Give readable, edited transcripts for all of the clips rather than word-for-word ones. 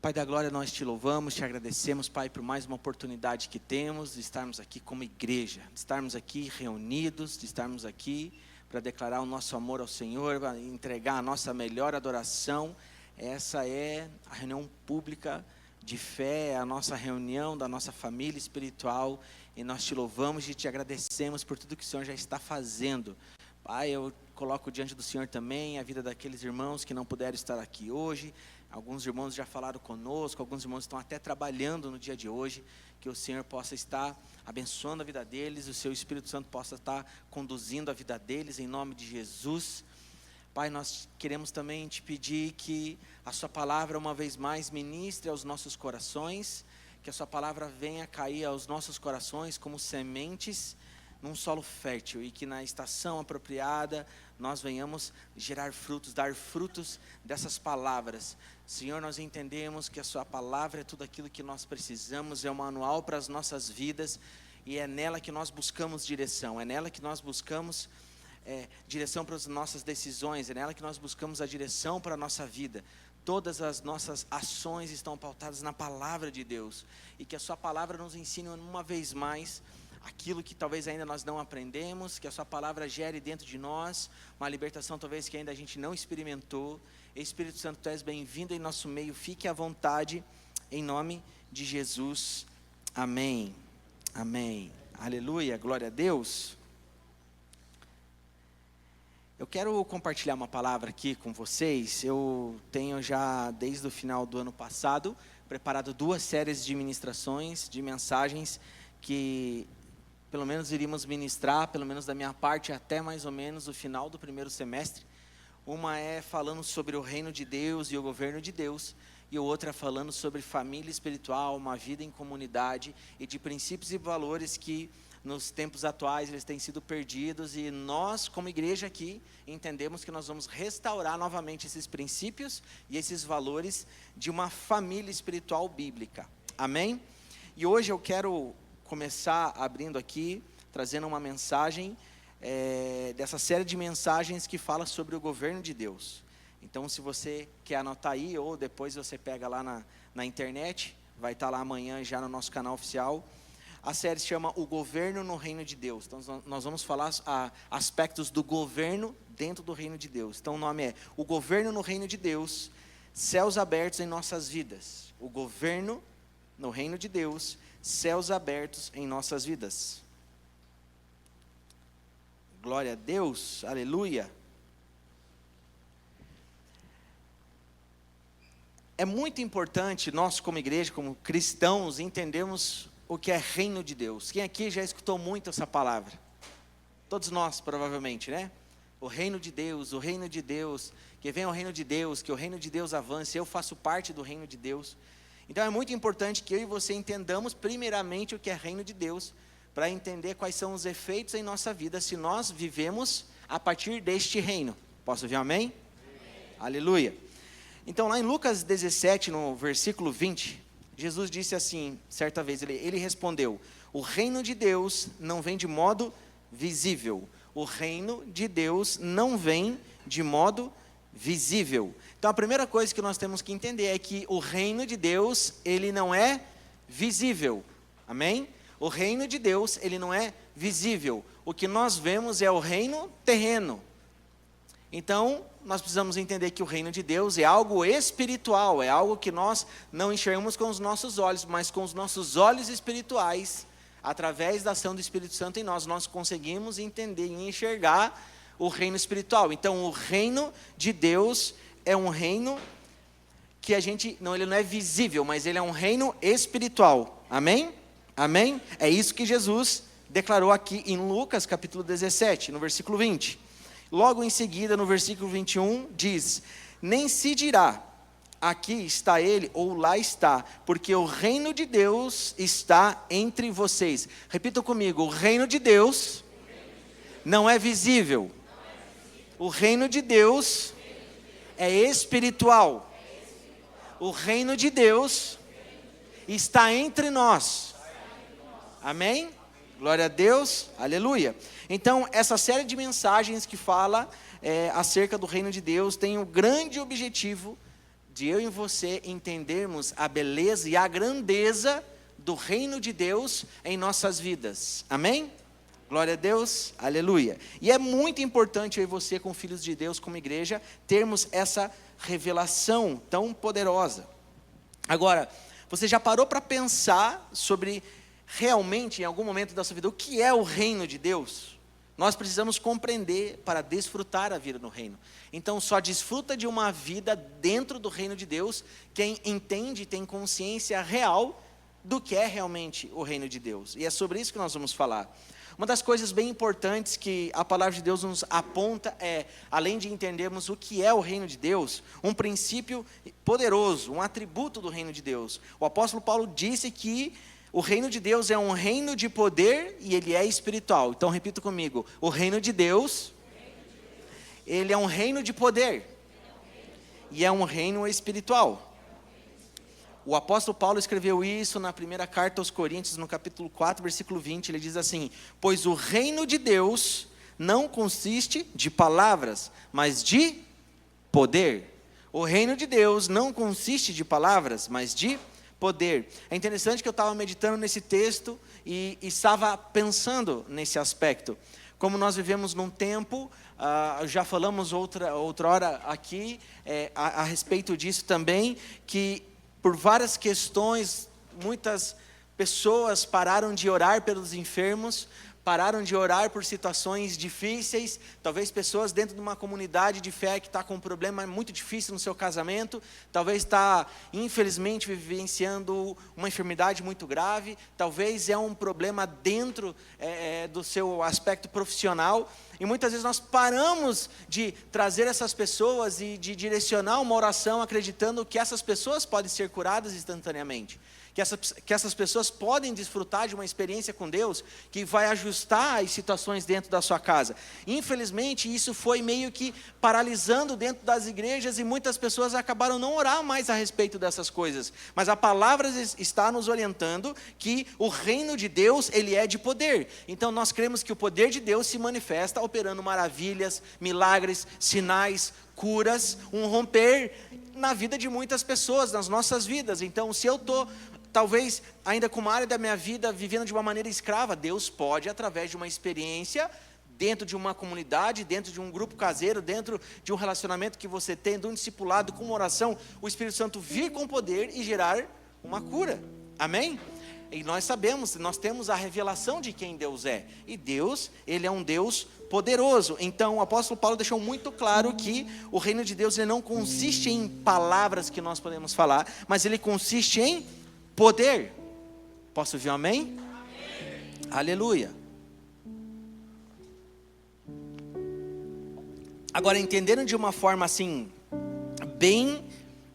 Pai da glória, nós te louvamos, te agradecemos, Pai, por mais uma oportunidade que temos de estarmos aqui como igreja, de estarmos aqui reunidos, de estarmos aqui para declarar o nosso amor ao Senhor, para entregar a nossa melhor adoração. Essa é a reunião pública de fé, é a nossa reunião da nossa família espiritual, e nós te louvamos e te agradecemos por tudo que o Senhor já está fazendo. Pai, eu coloco diante do Senhor também a vida daqueles irmãos que não puderam estar aqui hoje. Alguns irmãos já falaram conosco, alguns irmãos estão até trabalhando no dia de hoje. Que o Senhor possa estar abençoando a vida deles, o seu Espírito Santo possa estar conduzindo a vida deles, em nome de Jesus. Pai, nós queremos também te pedir que a sua palavra uma vez mais ministre aos nossos corações, que a sua palavra venha cair aos nossos corações como sementes num solo fértil, e que na estação apropriada nós venhamos gerar frutos, dar frutos dessas palavras. Senhor, nós entendemos que a sua palavra é tudo aquilo que nós precisamos, é um manual para as nossas vidas, e é nela que nós buscamos direção, é nela que nós buscamos direção para as nossas decisões, é nela que nós buscamos a direção para a nossa vida. Todas as nossas ações estão pautadas na palavra de Deus, e que a sua palavra nos ensine uma vez mais aquilo que talvez ainda nós não aprendemos, que a sua palavra gere dentro de nós uma libertação talvez que ainda a gente não experimentou. Espírito Santo, tu és bem-vindo em nosso meio, fique à vontade, em nome de Jesus, amém, amém, aleluia, glória a Deus. Eu quero compartilhar uma palavra aqui com vocês. Eu tenho já desde o final do ano passado preparado 2 séries de ministrações, de mensagens que pelo menos iríamos ministrar, pelo menos da minha parte, até mais ou menos o final do primeiro semestre. Uma é falando sobre o reino de Deus e o governo de Deus, e a outra é falando sobre família espiritual, uma vida em comunidade, e de princípios e valores que nos tempos atuais eles têm sido perdidos, e nós como igreja aqui entendemos que nós vamos restaurar novamente esses princípios e esses valores de uma família espiritual bíblica, amém? E hoje eu quero começar abrindo aqui, trazendo uma mensagem dessa série de mensagens que fala sobre o governo de Deus. Então, se você quer anotar aí, ou depois você pega lá na internet, vai estar lá amanhã já no nosso canal oficial. A série se chama O Governo no Reino de Deus. Então, nós vamos falar aspectos do governo dentro do reino de Deus. Então, o nome é O Governo no Reino de Deus, Céus Abertos em Nossas Vidas. O governo no reino de Deus, céus abertos em nossas vidas. Glória a Deus, aleluia. É muito importante nós como igreja, como cristãos, entendermos o que é reino de Deus. Quem aqui já escutou muito essa palavra? Todos nós, provavelmente, né? O reino de Deus, que venha o reino de Deus, que o reino de Deus avance, eu faço parte do reino de Deus. Então é muito importante que eu e você entendamos primeiramente o que é reino de Deus, para entender quais são os efeitos em nossa vida, se nós vivemos a partir deste reino. Posso ouvir um amém? Amém. Aleluia. Então lá em Lucas 17, no versículo 20, Jesus disse assim, certa vez, ele respondeu: o reino de Deus não vem de modo visível. O reino de Deus não vem de modo visível. Então a primeira coisa que nós temos que entender é que o reino de Deus, ele não é visível, amém? O reino de Deus, ele não é visível. O que nós vemos é o reino terreno. Então nós precisamos entender que o reino de Deus é algo espiritual, é algo que nós não enxergamos com os nossos olhos, mas com os nossos olhos espirituais, através da ação do Espírito Santo em nós, nós conseguimos entender e enxergar o reino espiritual. Então o reino de Deus é um reino que ele não é visível, mas ele é um reino espiritual, amém? Amém? É isso que Jesus declarou aqui em Lucas capítulo 17, no versículo 20. Logo em seguida, no versículo 21, diz: nem se dirá, aqui está ele, ou lá está, porque o reino de Deus está entre vocês. Repita comigo: o reino de Deus não é visível. O reino de Deus é espiritual. O reino de Deus está entre nós. Amém? Glória a Deus, aleluia. Então, essa série de mensagens que fala acerca do reino de Deus tem o grande objetivo de eu e você entendermos a beleza e a grandeza do reino de Deus em nossas vidas. Amém? Glória a Deus, aleluia. E é muito importante eu e você, como filhos de Deus, como igreja, termos essa revelação tão poderosa. Agora, você já parou para pensar sobre realmente, em algum momento da sua vida, o que é o reino de Deus? Nós precisamos compreender para desfrutar a vida no reino. Então, só desfruta de uma vida dentro do reino de Deus quem entende e tem consciência real do que é realmente o reino de Deus. E é sobre isso que nós vamos falar. Uma das coisas bem importantes que a palavra de Deus nos aponta é, além de entendermos o que é o reino de Deus, um princípio poderoso, um atributo do reino de Deus. O apóstolo Paulo disse que o reino de Deus é um reino de poder e ele é espiritual. Então repita comigo, o reino de Deus, ele é um reino de poder e é um reino espiritual. O apóstolo Paulo escreveu isso na primeira carta aos Coríntios, no capítulo 4, versículo 20, ele diz assim: pois o reino de Deus não consiste de palavras, mas de poder. O reino de Deus não consiste de palavras, mas de poder. É interessante que eu estava meditando nesse texto e estava pensando nesse aspecto. Como nós vivemos num tempo, já falamos outra hora aqui a respeito disso também, que por várias questões, muitas pessoas pararam de orar pelos enfermos, pararam de orar por situações difíceis. Talvez pessoas dentro de uma comunidade de fé que está com um problema muito difícil no seu casamento, talvez está infelizmente vivenciando uma enfermidade muito grave, talvez é um problema dentro do seu aspecto profissional, e muitas vezes nós paramos de trazer essas pessoas e de direcionar uma oração acreditando que essas pessoas podem ser curadas instantaneamente, que essas pessoas podem desfrutar de uma experiência com Deus que vai ajustar as situações dentro da sua casa. Infelizmente, isso foi meio que paralisando dentro das igrejas e muitas pessoas acabaram não orar mais a respeito dessas coisas. Mas a palavra está nos orientando que o reino de Deus, ele é de poder. Então nós cremos que o poder de Deus se manifesta operando maravilhas, milagres, sinais, curas, um romper na vida de muitas pessoas, nas nossas vidas. Então, se eu estou talvez ainda com uma área da minha vida vivendo de uma maneira escrava, Deus pode, através de uma experiência, dentro de uma comunidade, dentro de um grupo caseiro, dentro de um relacionamento que você tem, de um discipulado, com uma oração, o Espírito Santo vir com poder e gerar uma cura. Amém? E nós sabemos, nós temos a revelação de quem Deus é. E Deus, ele é um Deus poderoso. Então o apóstolo Paulo deixou muito claro que o reino de Deus ele não consiste em palavras que nós podemos falar, mas ele consiste em poder. Posso ouvir um amém? Amém. Aleluia. Agora, entendendo de uma forma assim, bem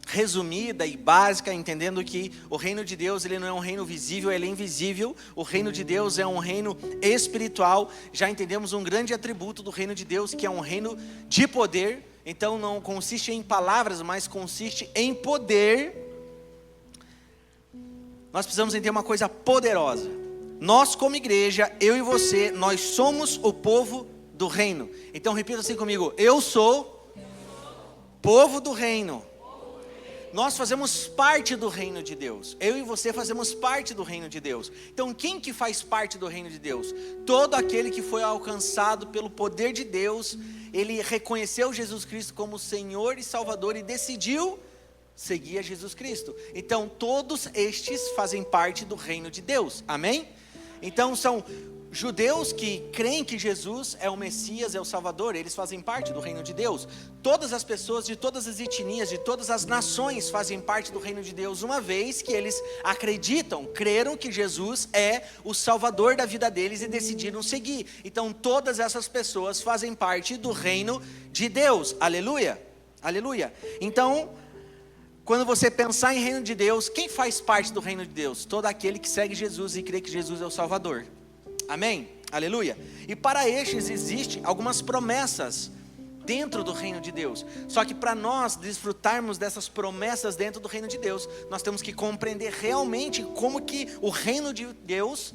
resumida e básica, entendendo que o reino de Deus ele não é um reino visível, ele é invisível. O reino de Deus é um reino espiritual. Já entendemos um grande atributo do reino de Deus, que é um reino de poder. Então não consiste em palavras, mas consiste em poder. Nós precisamos entender uma coisa poderosa. Nós como igreja, eu e você, nós somos o povo do reino. Então repita assim comigo: eu sou povo do reino. Nós fazemos parte do reino de Deus. Eu e você fazemos parte do reino de Deus. Então quem que faz parte do reino de Deus? Todo aquele que foi alcançado pelo poder de Deus. Ele reconheceu Jesus Cristo como Senhor e Salvador e decidiu seguir a Jesus Cristo. Então todos estes fazem parte do reino de Deus. Amém? Então são judeus que creem que Jesus é o Messias, é o Salvador, eles fazem parte do reino de Deus. Todas as pessoas de todas as etnias, de todas as nações fazem parte do reino de Deus, uma vez que eles acreditam, creram que Jesus é o Salvador da vida deles e decidiram seguir. Então todas essas pessoas fazem parte do reino de Deus. Aleluia, aleluia. Então, quando você pensar em reino de Deus, quem faz parte do reino de Deus? Todo aquele que segue Jesus e crê que Jesus é o Salvador. Amém? Aleluia. E para estes existem algumas promessas dentro do reino de Deus. Só que para nós desfrutarmos dessas promessas dentro do reino de Deus, nós temos que compreender realmente como que o reino de Deus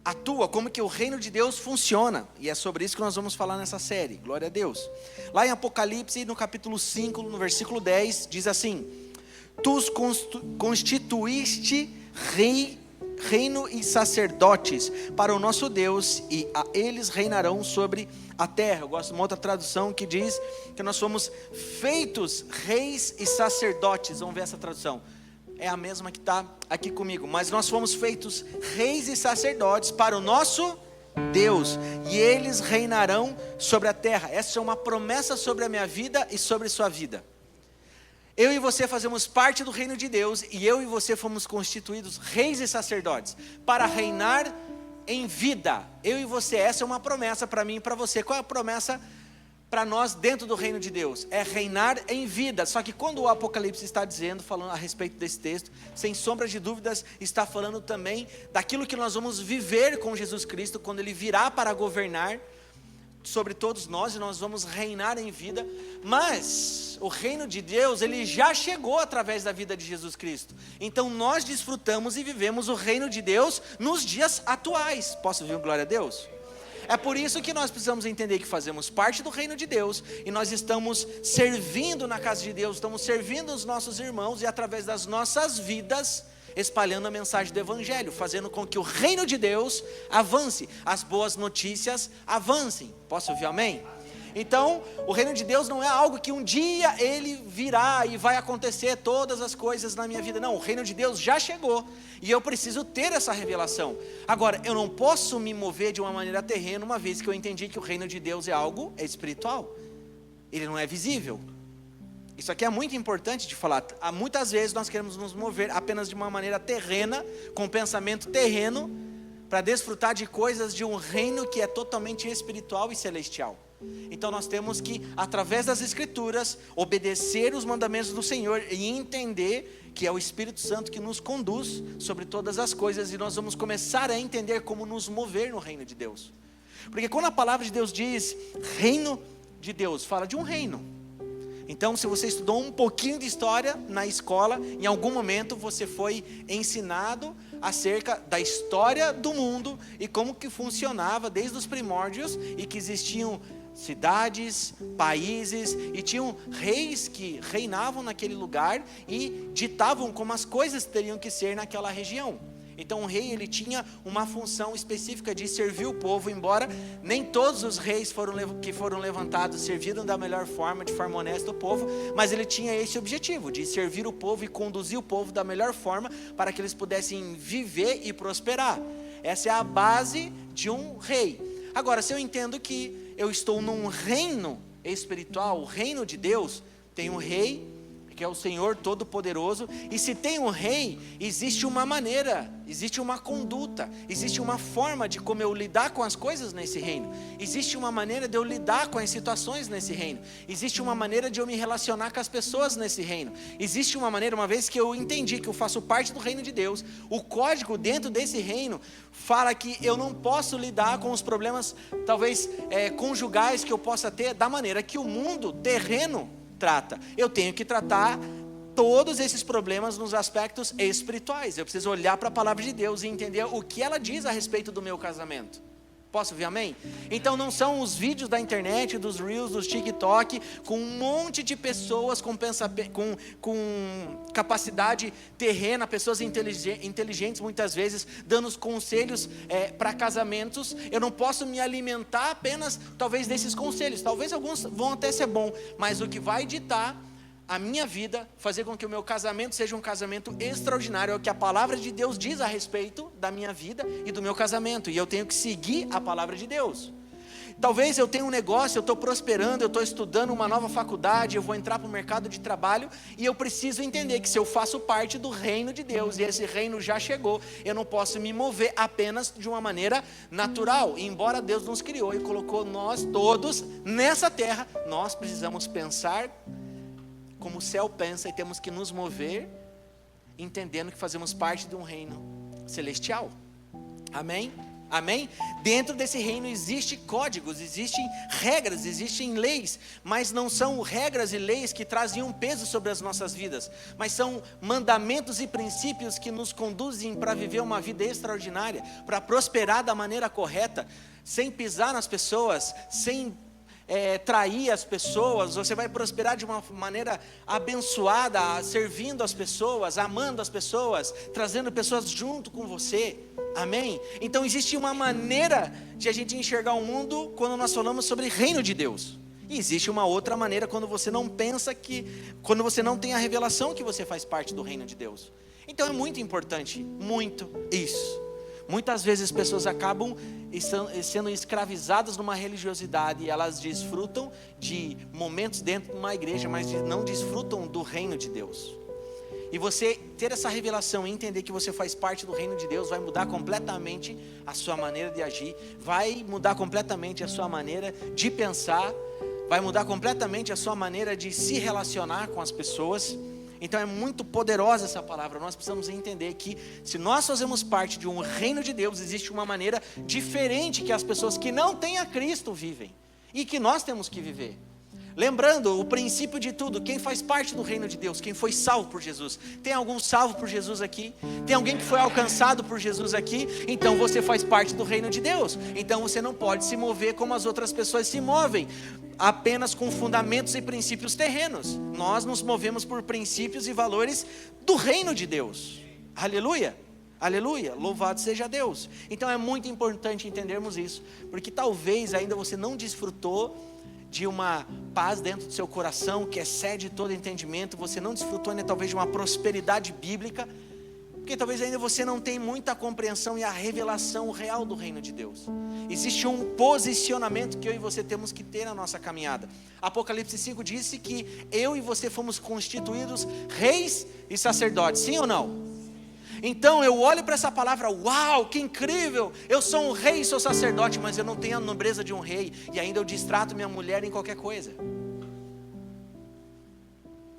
atua, como que o reino de Deus funciona. E é sobre isso que nós vamos falar nessa série, glória a Deus. Lá em Apocalipse, no capítulo 5, no versículo 10, diz assim: Tu os constituíste reino e sacerdotes para o nosso Deus, e a eles reinarão sobre a terra. Eu gosto de uma outra tradução que diz que nós somos feitos reis e sacerdotes. Vamos ver essa tradução. É a mesma que está aqui comigo. Mas nós fomos feitos reis e sacerdotes para o nosso Deus, e eles reinarão sobre a terra. Essa é uma promessa sobre a minha vida e sobre a sua vida. Eu e você fazemos parte do reino de Deus, e eu e você fomos constituídos reis e sacerdotes para reinar em vida. Eu e você, essa é uma promessa para mim e para você. Qual é a promessa para nós dentro do reino de Deus? É reinar em vida. Só que quando o Apocalipse está dizendo, falando a respeito desse texto, sem sombra de dúvidas, está falando também daquilo que nós vamos viver com Jesus Cristo, quando Ele virá para governar sobre todos nós, e nós vamos reinar em vida. Mas o reino de Deus, ele já chegou através da vida de Jesus Cristo. Então nós desfrutamos e vivemos o reino de Deus nos dias atuais. Posso ouvir um glória a Deus? É por isso que nós precisamos entender que fazemos parte do reino de Deus, e nós estamos servindo na casa de Deus, estamos servindo os nossos irmãos, e através das nossas vidas, espalhando a mensagem do Evangelho, fazendo com que o reino de Deus avance, as boas notícias avancem. Posso ouvir amém? Então, o reino de Deus não é algo que um dia ele virá e vai acontecer todas as coisas na minha vida. Não, o reino de Deus já chegou, e eu preciso ter essa revelação. Agora, eu não posso me mover de uma maneira terrena, uma vez que eu entendi que o reino de Deus é algo espiritual. Ele não é visível. Isso aqui é muito importante de falar. Muitas vezes nós queremos nos mover apenas de uma maneira terrena, com pensamento terreno, para desfrutar de coisas de um reino que é totalmente espiritual e celestial. Então nós temos que, através das Escrituras, obedecer os mandamentos do Senhor e entender que é o Espírito Santo que nos conduz sobre todas as coisas, e nós vamos começar a entender como nos mover no reino de Deus. Porque quando a palavra de Deus diz reino de Deus, fala de um reino. Então, se você estudou um pouquinho de história na escola, em algum momento você foi ensinado acerca da história do mundo e como que funcionava desde os primórdios, e que existiam cidades, países, e tinham reis que reinavam naquele lugar e ditavam como as coisas teriam que ser naquela região. Então o rei, ele tinha uma função específica de servir o povo, embora nem todos os reis que foram levantados serviram da melhor forma, de forma honesta o povo, mas ele tinha esse objetivo, de servir o povo e conduzir o povo da melhor forma, para que eles pudessem viver e prosperar. Essa é a base de um rei. Agora, se eu entendo que eu estou num reino espiritual, o reino de Deus, tem um rei, que é o Senhor Todo-Poderoso, e se tem um rei, existe uma maneira, existe uma conduta, existe uma forma de como eu lidar com as coisas nesse reino, existe uma maneira de eu lidar com as situações nesse reino, existe uma maneira de eu me relacionar com as pessoas nesse reino, existe uma maneira, uma vez que eu entendi que eu faço parte do reino de Deus, o código dentro desse reino fala que eu não posso lidar com os problemas, talvez conjugais, que eu possa ter da maneira que o mundo terreno trata. Eu tenho que tratar todos esses problemas nos aspectos espirituais. Eu preciso olhar para a palavra de Deus e entender o que ela diz a respeito do meu casamento. Posso ouvir amém? Então não são os vídeos da internet, dos Reels, dos TikTok, com um monte de pessoas com capacidade terrena, pessoas inteligentes muitas vezes, dando os conselhos para casamentos. Eu não posso me alimentar apenas, talvez, desses conselhos. Talvez alguns vão até ser bom, mas o que vai ditar a minha vida, fazer com que o meu casamento seja um casamento extraordinário, é o que a palavra de Deus diz a respeito da minha vida e do meu casamento, e eu tenho que seguir a palavra de Deus. Talvez eu tenha um negócio, eu estou prosperando, eu estou estudando uma nova faculdade, eu vou entrar para o mercado de trabalho, e eu preciso entender que se eu faço parte do reino de Deus, e esse reino já chegou, eu não posso me mover apenas de uma maneira natural. E embora Deus nos criou e colocou nós todos nessa terra, nós precisamos pensar como o céu pensa, e temos que nos mover entendendo que fazemos parte de um reino celestial. Amém? Amém? Dentro desse reino existem códigos, existem regras, existem leis, mas não são regras e leis que trazem um peso sobre as nossas vidas, mas são mandamentos e princípios que nos conduzem para viver uma vida extraordinária, para prosperar da maneira correta, sem pisar nas pessoas, sem trair as pessoas. Você vai prosperar de uma maneira abençoada, servindo as pessoas, amando as pessoas, trazendo pessoas junto com você. Amém? Então existe uma maneira de a gente enxergar o mundo quando nós falamos sobre reino de Deus. E existe uma outra maneira quando você não pensa quando você não tem a revelação que você faz parte do reino de Deus. Então é muito importante, muito isso. Muitas vezes as pessoas acabam sendo escravizadas numa religiosidade e elas desfrutam de momentos dentro de uma igreja, mas não desfrutam do reino de Deus. E você ter essa revelação e entender que você faz parte do reino de Deus vai mudar completamente a sua maneira de agir, vai mudar completamente a sua maneira de pensar, vai mudar completamente a sua maneira de se relacionar com as pessoas. Então é muito poderosa essa palavra. Nós precisamos entender que se nós fazemos parte de um reino de Deus, existe uma maneira diferente que as pessoas que não têm a Cristo vivem e que nós temos que viver. Lembrando o princípio de tudo, quem faz parte do reino de Deus, quem foi salvo por Jesus. Tem algum salvo por Jesus aqui? Tem alguém que foi alcançado por Jesus aqui? Então você faz parte do reino de Deus. Então você não pode se mover como as outras pessoas se movem, apenas com fundamentos e princípios terrenos. Nós nos movemos por princípios e valores do reino de Deus. Aleluia, aleluia, louvado seja Deus. Então é muito importante entendermos isso, porque talvez ainda você não desfrutou de uma paz dentro do seu coração que excede todo entendimento. Você não desfrutou ainda talvez de uma prosperidade bíblica, porque talvez ainda você não tem muita compreensão e a revelação real do reino de Deus. Existe um posicionamento que eu e você temos que ter na nossa caminhada. Apocalipse 5 disse que eu e você fomos constituídos reis e sacerdotes, sim ou não? Então eu olho para essa palavra, uau, que incrível, eu sou um rei, sou sacerdote, mas eu não tenho a nobreza de um rei, e ainda eu distrato minha mulher em qualquer coisa.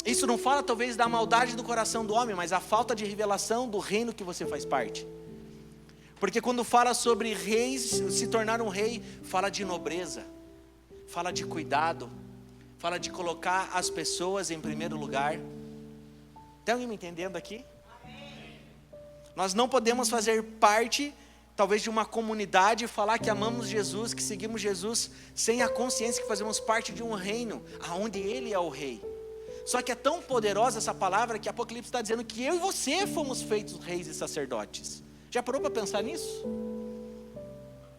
Isso não fala talvez da maldade do coração do homem, mas a falta de revelação do reino que você faz parte. Porque quando fala sobre reis, se tornar um rei, fala de nobreza, fala de cuidado, fala de colocar as pessoas em primeiro lugar. Tem alguém me entendendo aqui? Nós não podemos fazer parte, talvez, de uma comunidade e falar que amamos Jesus, que seguimos Jesus, sem a consciência que fazemos parte de um reino, onde Ele é o rei. Só que é tão poderosa essa palavra que Apocalipse está dizendo que eu e você fomos feitos reis e sacerdotes. Já parou para pensar nisso?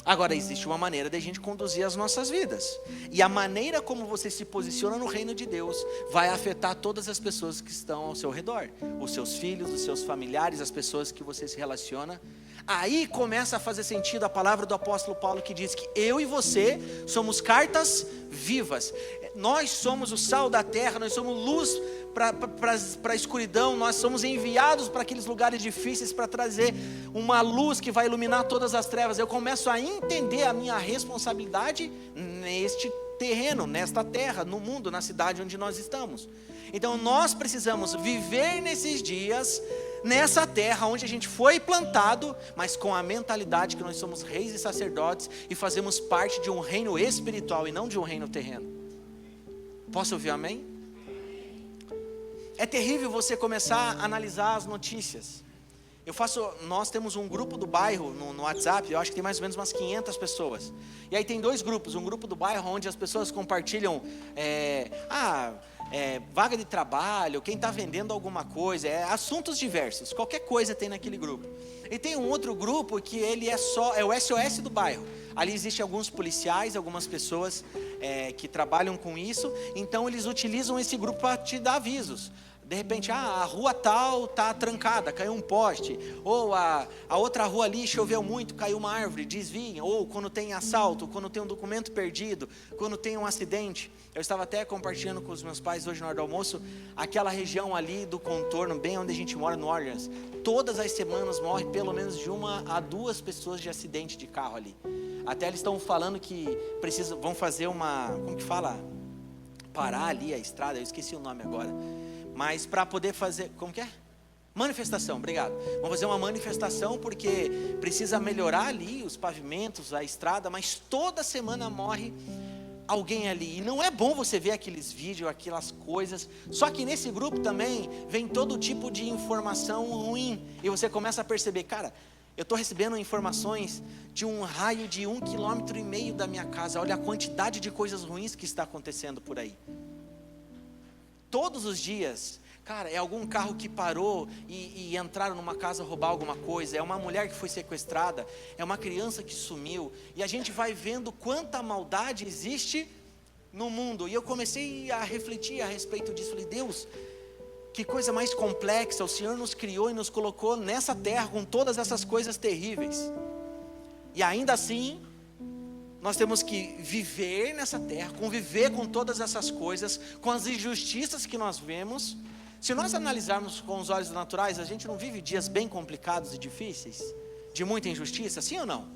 Agora existe uma maneira de a gente conduzir as nossas vidas. E a maneira como você se posiciona no reino de Deus vai afetar todas as pessoas que estão ao seu redor. Os seus filhos, os seus familiares, as pessoas que você se relaciona. Aí começa a fazer sentido a palavra do apóstolo Paulo que diz que eu e você somos cartas vivas. Nós somos o sal da terra, nós somos luz para a escuridão, nós somos enviados para aqueles lugares difíceis para trazer uma luz que vai iluminar todas as trevas. Eu começo a entender a minha responsabilidade neste terreno, nesta terra, no mundo, na cidade onde nós estamos. Então nós precisamos viver nesses dias, nessa terra onde a gente foi plantado, mas com a mentalidade que nós somos reis e sacerdotes e fazemos parte de um reino espiritual e não de um reino terreno. Posso ouvir amém? É terrível você começar a analisar as notícias. Nós temos um grupo do bairro no WhatsApp, eu acho que tem mais ou menos umas 500 pessoas. E aí tem dois grupos, um grupo do bairro onde as pessoas compartilham vaga de trabalho, quem está vendendo alguma coisa, assuntos diversos, qualquer coisa tem naquele grupo. E tem um outro grupo que ele é o SOS do bairro. Ali existem alguns policiais, algumas pessoas que trabalham com isso, então eles utilizam esse grupo para te dar avisos. De repente, a rua tal está trancada, caiu um poste. Ou a outra rua ali choveu muito, caiu uma árvore, desviem. Ou quando tem assalto, quando tem um documento perdido, quando tem um acidente. Eu estava até compartilhando com os meus pais hoje na hora do almoço, aquela região ali do contorno, bem onde a gente mora, no Orleans. Todas as semanas morre pelo menos de 1 a 2 pessoas de acidente de carro ali. Até eles estão falando que vão fazer parar ali a estrada, eu esqueci o nome agora. Mas para poder fazer, como que é? Manifestação, obrigado. Vamos fazer uma manifestação porque precisa melhorar ali os pavimentos, a estrada, mas toda semana morre alguém ali. E não é bom você ver aqueles vídeos, aquelas coisas. Só que nesse grupo também vem todo tipo de informação ruim. E você começa a perceber, cara, eu estou recebendo informações de um raio de 1,5 km da minha casa. Olha a quantidade de coisas ruins que está acontecendo por aí. Todos os dias, cara, é algum carro que parou e entraram numa casa roubar alguma coisa, é uma mulher que foi sequestrada, é uma criança que sumiu, e a gente vai vendo quanta maldade existe no mundo. E eu comecei a refletir a respeito disso. Falei, Deus, que coisa mais complexa, o Senhor nos criou e nos colocou nessa terra com todas essas coisas terríveis, e ainda assim nós temos que viver nessa terra, conviver com todas essas coisas, com as injustiças que nós vemos. Se nós analisarmos com os olhos naturais, a gente não vive dias bem complicados e difíceis, de muita injustiça, sim ou não?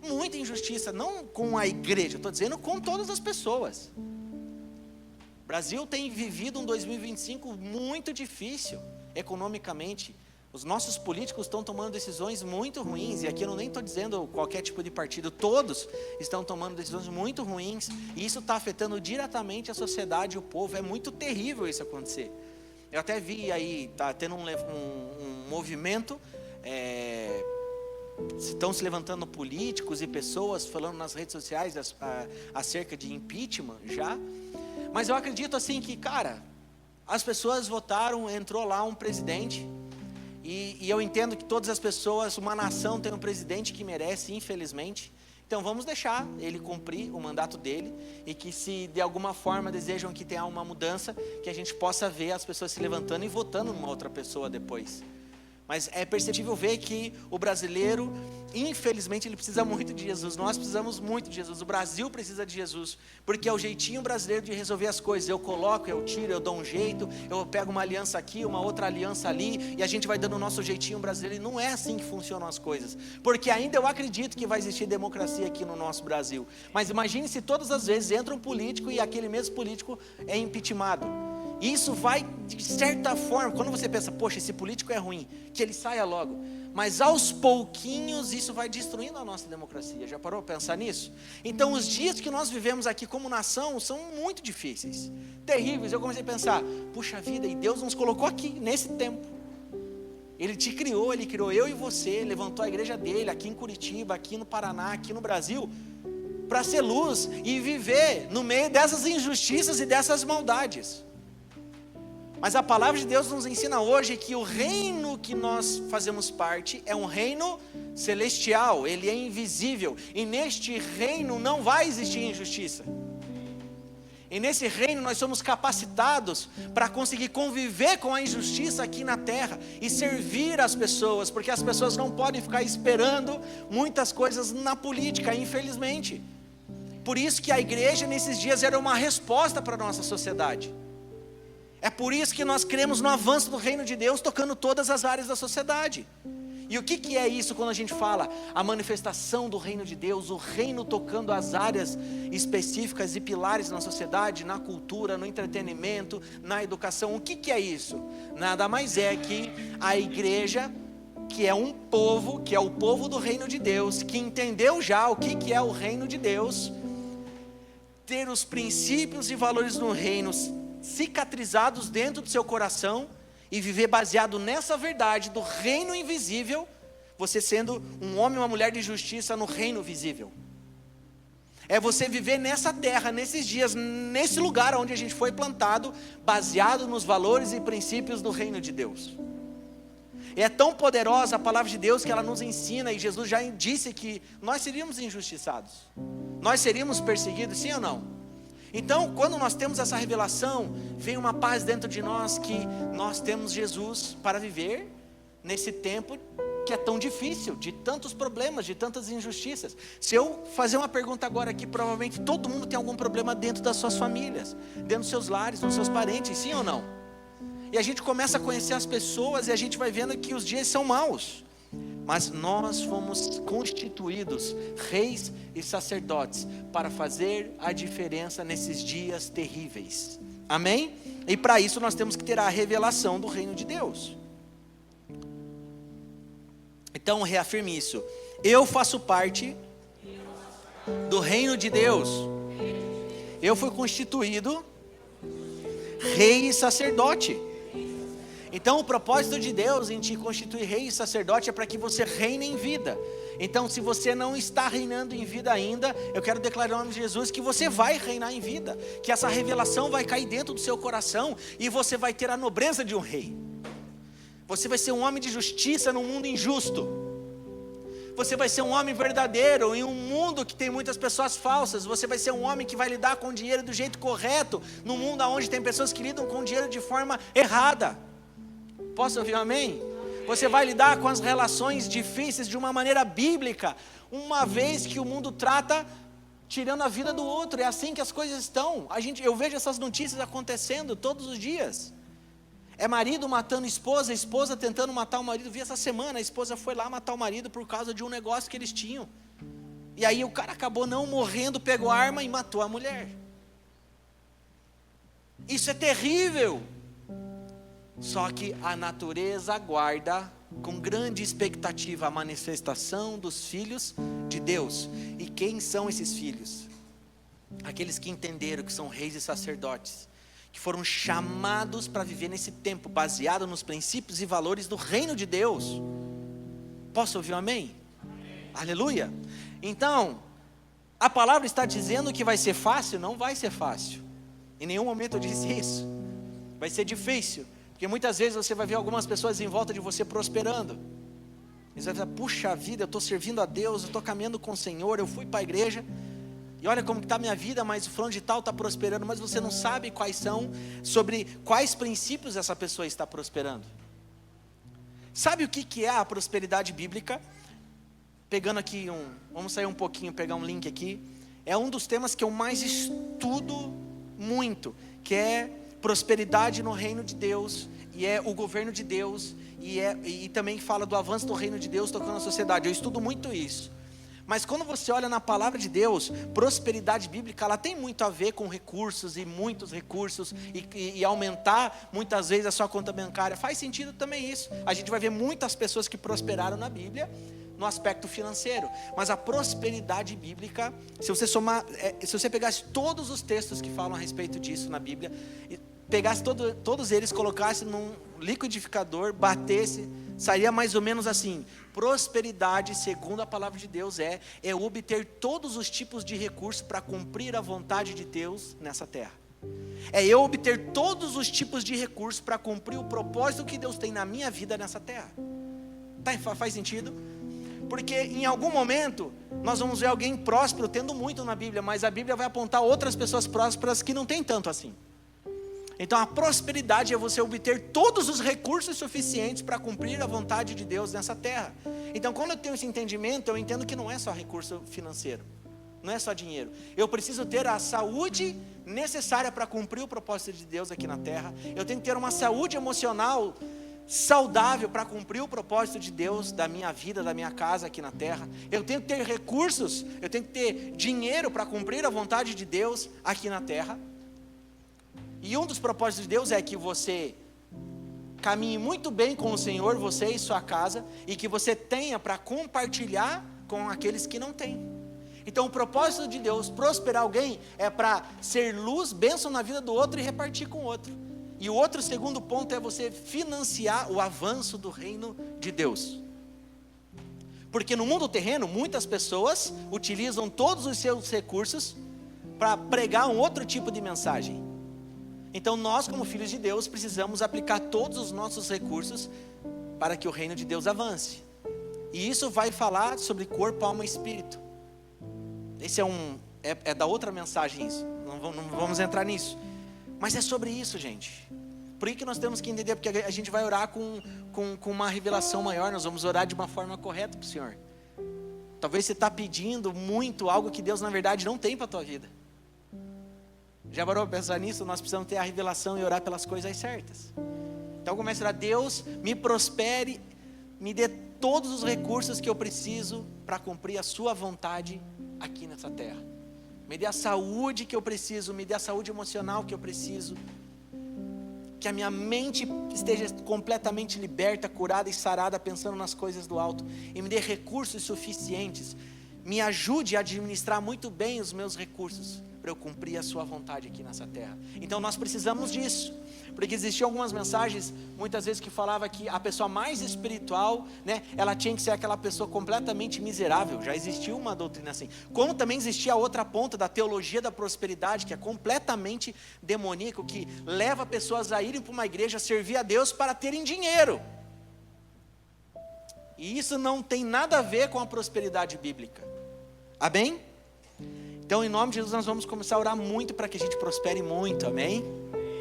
Muita injustiça, não com a igreja, estou dizendo com todas as pessoas. O Brasil tem vivido um 2025 muito difícil, economicamente. Os nossos políticos estão tomando decisões muito ruins, e aqui eu nem estou dizendo qualquer tipo de partido, todos estão tomando decisões muito ruins, e isso está afetando diretamente a sociedade e o povo. É muito terrível isso acontecer. Eu até vi aí, está tendo um movimento, estão se levantando políticos e pessoas falando nas redes sociais acerca de impeachment já, mas eu acredito assim que, cara, as pessoas votaram, entrou lá um presidente, e eu entendo que todas as pessoas, uma nação tem um presidente que merece, infelizmente. Então vamos deixar ele cumprir o mandato dele, e que se de alguma forma desejam que tenha uma mudança, que a gente possa ver as pessoas se levantando e votando numa outra pessoa depois. Mas é perceptível ver que o brasileiro, infelizmente, ele precisa muito de Jesus. Nós precisamos muito de Jesus. O Brasil precisa de Jesus, porque é o jeitinho brasileiro de resolver as coisas. Eu coloco, eu tiro, eu dou um jeito, eu pego uma aliança aqui, uma outra aliança ali, e a gente vai dando o nosso jeitinho brasileiro. E não é assim que funcionam as coisas, porque ainda eu acredito que vai existir democracia aqui no nosso Brasil. Mas imagine se todas as vezes entra um político e aquele mesmo político é impeachmentado. Isso vai, de certa forma, quando você pensa, poxa, esse político é ruim, que ele saia logo. Mas aos pouquinhos isso vai destruindo a nossa democracia. Já parou para pensar nisso? Então os dias que nós vivemos aqui como nação são muito difíceis, terríveis. Eu comecei a pensar, puxa vida, e Deus nos colocou aqui, nesse tempo. Ele te criou, Ele criou eu e você, levantou a igreja dele aqui em Curitiba, aqui no Paraná, aqui no Brasil, para ser luz e viver no meio dessas injustiças e dessas maldades. Mas a palavra de Deus nos ensina hoje que o reino que nós fazemos parte é um reino celestial, ele é invisível, e neste reino não vai existir injustiça. E nesse reino nós somos capacitados para conseguir conviver com a injustiça aqui na terra e servir as pessoas, porque as pessoas não podem ficar esperando muitas coisas na política, infelizmente. Por isso que a igreja nesses dias era uma resposta para a nossa sociedade. É por isso que nós cremos no avanço do reino de Deus, tocando todas as áreas da sociedade. E o que é isso quando a gente fala a manifestação do reino de Deus, o reino tocando as áreas específicas e pilares na sociedade, na cultura, no entretenimento, na educação? O que é isso? Nada mais é que a igreja, que é um povo, que é o povo do reino de Deus, que entendeu já o que é o reino de Deus, ter os princípios e valores do reino cicatrizados dentro do seu coração e viver baseado nessa verdade do reino invisível, você sendo um homem e uma mulher de justiça no reino visível. É você viver nessa terra, nesses dias, nesse lugar onde a gente foi plantado, baseado nos valores e princípios do reino de Deus. E é tão poderosa a palavra de Deus que ela nos ensina, e Jesus já disse que nós seríamos injustiçados, nós seríamos perseguidos, sim ou não? Então, quando nós temos essa revelação, vem uma paz dentro de nós, que nós temos Jesus para viver nesse tempo que é tão difícil, de tantos problemas, de tantas injustiças. Se eu fazer uma pergunta agora aqui, provavelmente todo mundo tem algum problema dentro das suas famílias, dentro dos seus lares, dos seus parentes, sim ou não? E a gente começa a conhecer as pessoas e a gente vai vendo que os dias são maus. Mas nós fomos constituídos reis e sacerdotes para fazer a diferença nesses dias terríveis. Amém? E para isso nós temos que ter a revelação do reino de Deus. Então reafirme isso. Eu faço parte do reino de Deus. Eu fui constituído rei e sacerdote. Então o propósito de Deus em te constituir rei e sacerdote é para que você reine em vida. Então se você não está reinando em vida ainda, eu quero declarar em nome de Jesus que você vai reinar em vida. Que essa revelação vai cair dentro do seu coração e você vai ter a nobreza de um rei. Você vai ser um homem de justiça num mundo injusto. Você vai ser um homem verdadeiro em um mundo que tem muitas pessoas falsas. Você vai ser um homem que vai lidar com o dinheiro do jeito correto, num mundo onde tem pessoas que lidam com o dinheiro de forma errada. Posso ouvir um amém? Você vai lidar com as relações difíceis de uma maneira bíblica, uma vez que o mundo trata tirando a vida do outro. É assim que as coisas estão. Eu vejo essas notícias acontecendo todos os dias. É marido matando esposa, esposa tentando matar o marido. Vi essa semana, a esposa foi lá matar o marido por causa de um negócio que eles tinham. E aí o cara acabou não morrendo, pegou a arma e matou a mulher. Isso é terrível. Só que a natureza aguarda com grande expectativa a manifestação dos filhos de Deus. E quem são esses filhos? Aqueles que entenderam que são reis e sacerdotes, que foram chamados para viver nesse tempo, baseado nos princípios e valores do reino de Deus. Posso ouvir um amém? Amém. Aleluia. Então, a palavra está dizendo que vai ser fácil? Não vai ser fácil. Em nenhum momento eu disse isso. Vai ser difícil, porque muitas vezes você vai ver algumas pessoas em volta de você prosperando. E você vai falar, puxa vida, eu estou servindo a Deus, eu estou caminhando com o Senhor, eu fui para a igreja, e olha como está a minha vida, mas o fulano de tal está prosperando, mas você não sabe sobre quais princípios essa pessoa está prosperando. Sabe o que é a prosperidade bíblica? Pegando aqui vamos sair um pouquinho, pegar um link aqui. É um dos temas que eu mais estudo muito, que é prosperidade no reino de Deus, e é o governo de Deus, e também fala do avanço do reino de Deus tocando na sociedade. Eu estudo muito isso. Mas quando você olha na palavra de Deus, prosperidade bíblica, ela tem muito a ver com recursos e muitos recursos, e aumentar muitas vezes a sua conta bancária. Faz sentido também isso. A gente vai ver muitas pessoas que prosperaram na Bíblia, no aspecto financeiro. Mas a prosperidade bíblica, se você pegasse todos os textos que falam a respeito disso na Bíblia, pegasse todos eles, colocasse num liquidificador, batesse, sairia mais ou menos assim: prosperidade, segundo a palavra de Deus, é obter todos os tipos de recursos para cumprir a vontade de Deus nessa terra. É eu obter todos os tipos de recursos para cumprir o propósito que Deus tem na minha vida nessa terra. Faz sentido? Porque em algum momento nós vamos ver alguém próspero tendo muito na Bíblia, mas a Bíblia vai apontar outras pessoas prósperas que não tem tanto assim. Então a prosperidade é você obter todos os recursos suficientes para cumprir a vontade de Deus nessa terra. Então quando eu tenho esse entendimento, eu entendo que não é só recurso financeiro, não é só dinheiro. Eu preciso ter a saúde necessária para cumprir o propósito de Deus aqui na terra. Eu tenho que ter uma saúde emocional saudável para cumprir o propósito de Deus da minha vida, da minha casa aqui na terra. Eu tenho que ter recursos, eu tenho que ter dinheiro para cumprir a vontade de Deus aqui na terra. E um dos propósitos de Deus é que você caminhe muito bem com o Senhor, você e sua casa, e que você tenha para compartilhar com aqueles que não têm. Então o propósito de Deus, prosperar alguém, é para ser luz, bênção na vida do outro e repartir com o outro. E o outro segundo ponto é você financiar o avanço do reino de Deus. Porque no mundo terreno, muitas pessoas utilizam todos os seus recursos para pregar um outro tipo de mensagem. Então nós, como filhos de Deus, precisamos aplicar todos os nossos recursos para que o reino de Deus avance. E isso vai falar sobre corpo, alma e espírito. Esse é da outra mensagem isso. Não vamos entrar nisso. Mas é sobre isso, gente. Por que nós temos que entender? Porque a gente vai orar com uma revelação maior. Nós vamos orar de uma forma correta para o Senhor. Talvez você está pedindo muito algo que Deus na verdade não tem para a tua vida. Já parou para pensar nisso? Nós precisamos ter a revelação e orar pelas coisas certas. Então comece a orar: Deus, me prospere, me dê todos os recursos que eu preciso para cumprir a sua vontade aqui nessa terra. Me dê a saúde que eu preciso, me dê a saúde emocional que eu preciso, que a minha mente esteja completamente liberta, curada e sarada, pensando nas coisas do alto, e me dê recursos suficientes, me ajude a administrar muito bem os meus recursos, para eu cumprir a sua vontade aqui nessa terra. Então nós precisamos disso, porque existiam algumas mensagens, muitas vezes, que falava que a pessoa mais espiritual, né, ela tinha que ser aquela pessoa completamente miserável. Já existiu uma doutrina assim, como também existia a outra ponta da teologia da prosperidade, que é completamente demoníaco, que leva pessoas a irem para uma igreja, servir a Deus para terem dinheiro, e isso não tem nada a ver com a prosperidade bíblica. Amém? Então, em nome de Jesus, nós vamos começar a orar muito para que a gente prospere muito, amém?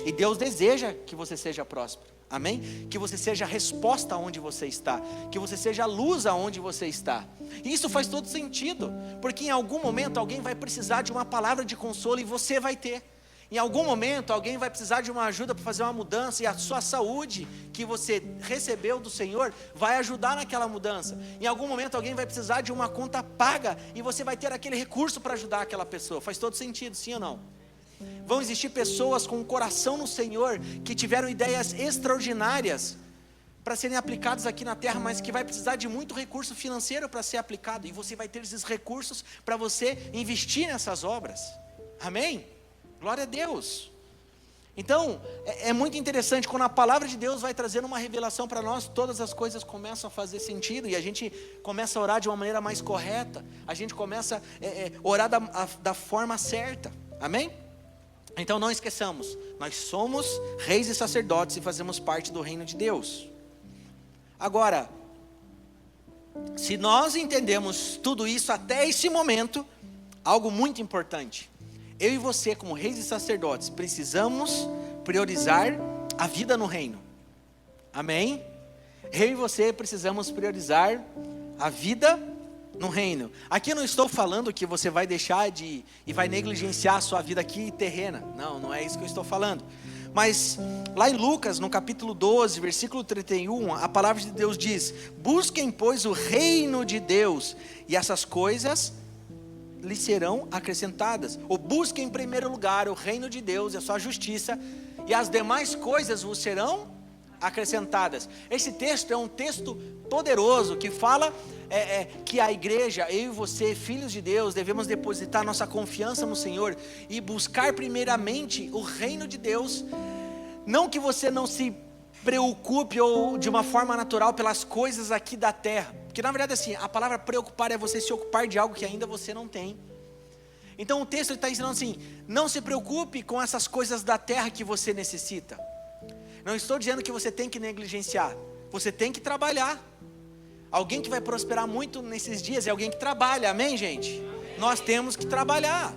E Deus deseja que você seja próspero, amém? Que você seja a resposta aonde você está, que você seja a luz aonde você está. E isso faz todo sentido, porque em algum momento alguém vai precisar de uma palavra de consolo e você vai ter. Em algum momento alguém vai precisar de uma ajuda para fazer uma mudança, e a sua saúde que você recebeu do Senhor vai ajudar naquela mudança. Em algum momento alguém vai precisar de uma conta paga, e você vai ter aquele recurso para ajudar aquela pessoa. Faz todo sentido, sim ou não? Vão existir pessoas com o coração no Senhor, que tiveram ideias extraordinárias para serem aplicadas aqui na terra, mas que vai precisar de muito recurso financeiro para ser aplicado, e você vai ter esses recursos para você investir nessas obras, amém? Glória a Deus. Então, é muito interessante, quando a palavra de Deus vai trazendo uma revelação para nós, todas as coisas começam a fazer sentido, e a gente começa a orar de uma maneira mais correta, a gente começa a orar da forma certa, amém? Então não esqueçamos, nós somos reis e sacerdotes e fazemos parte do reino de Deus. Agora, se nós entendemos tudo isso até esse momento, algo muito importante: eu e você, como reis e sacerdotes, precisamos priorizar a vida no reino, amém? Eu e você precisamos priorizar a vida no reino. Aqui eu não estou falando que você vai deixar e vai negligenciar a sua vida aqui terrena, não é isso que eu estou falando. Mas lá em Lucas, no capítulo 12, versículo 31, a palavra de Deus diz: busquem, pois, o reino de Deus, e essas coisas lhes serão acrescentadas. Ou busquem em primeiro lugar o reino de Deus e a sua justiça, e as demais coisas vos serão acrescentadas. Esse texto é um texto poderoso, que fala que a igreja, eu e você, filhos de Deus, devemos depositar nossa confiança no Senhor e buscar primeiramente o reino de Deus. Não que você não se preocupe ou de uma forma natural pelas coisas aqui da terra, porque na verdade assim, a palavra preocupar é você se ocupar de algo que ainda você não tem. Então o texto está ensinando assim: não se preocupe com essas coisas da terra que você necessita. Não estou dizendo que você tem que negligenciar, você tem que trabalhar. Alguém que vai prosperar muito nesses dias é alguém que trabalha, amém, gente? Nós temos que trabalhar.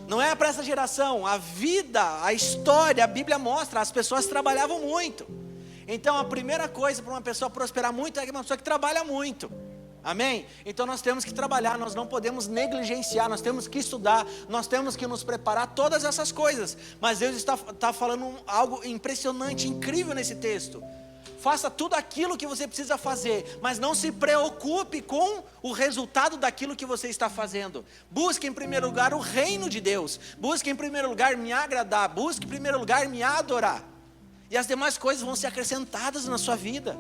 Não é para essa geração, a vida, a história, a Bíblia mostra, as pessoas trabalhavam muito. Então a primeira coisa para uma pessoa prosperar muito é uma pessoa que trabalha muito, amém? Então nós temos que trabalhar, nós não podemos negligenciar, nós temos que estudar, nós temos que nos preparar, todas essas coisas. Mas Deus está falando algo impressionante, incrível nesse texto. Faça tudo aquilo que você precisa fazer, mas não se preocupe com o resultado daquilo que você está fazendo. Busque em primeiro lugar o reino de Deus. Busque em primeiro lugar me agradar. Busque em primeiro lugar me adorar. E as demais coisas vão ser acrescentadas na sua vida.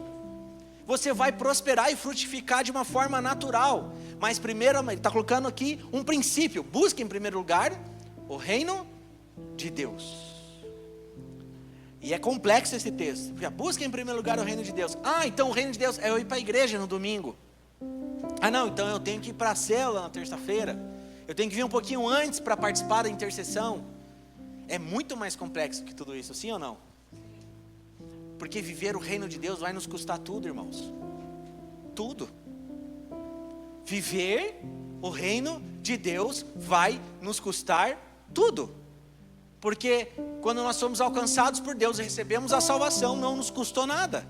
Você vai prosperar e frutificar de uma forma natural. Mas primeiro, ele está colocando aqui um princípio: busque em primeiro lugar o reino de Deus. E é complexo esse texto. Busque em primeiro lugar o reino de Deus. Então o reino de Deus é eu ir para a igreja no domingo. Não, então eu tenho que ir para a célula na terça-feira. Eu tenho que vir um pouquinho antes para participar da intercessão. É muito mais complexo que tudo isso, sim ou não? Porque viver o reino de Deus vai nos custar tudo, irmãos. Tudo. Viver o reino de Deus vai nos custar tudo. Porque quando nós somos alcançados por Deus e recebemos a salvação, não nos custou nada.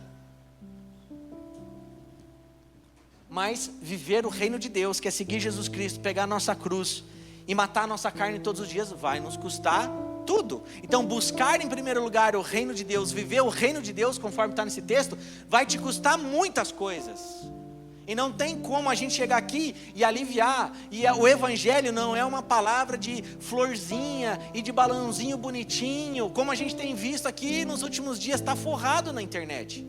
Mas viver o reino de Deus, que é seguir Jesus Cristo, pegar a nossa cruz e matar a nossa carne todos os dias, vai nos custar tudo. Então buscar em primeiro lugar o reino de Deus, viver o reino de Deus, conforme está nesse texto, vai te custar muitas coisas. E não tem como a gente chegar aqui e aliviar. E o evangelho não é uma palavra de florzinha e de balãozinho bonitinho, como a gente tem visto aqui nos últimos dias, está forrado na internet.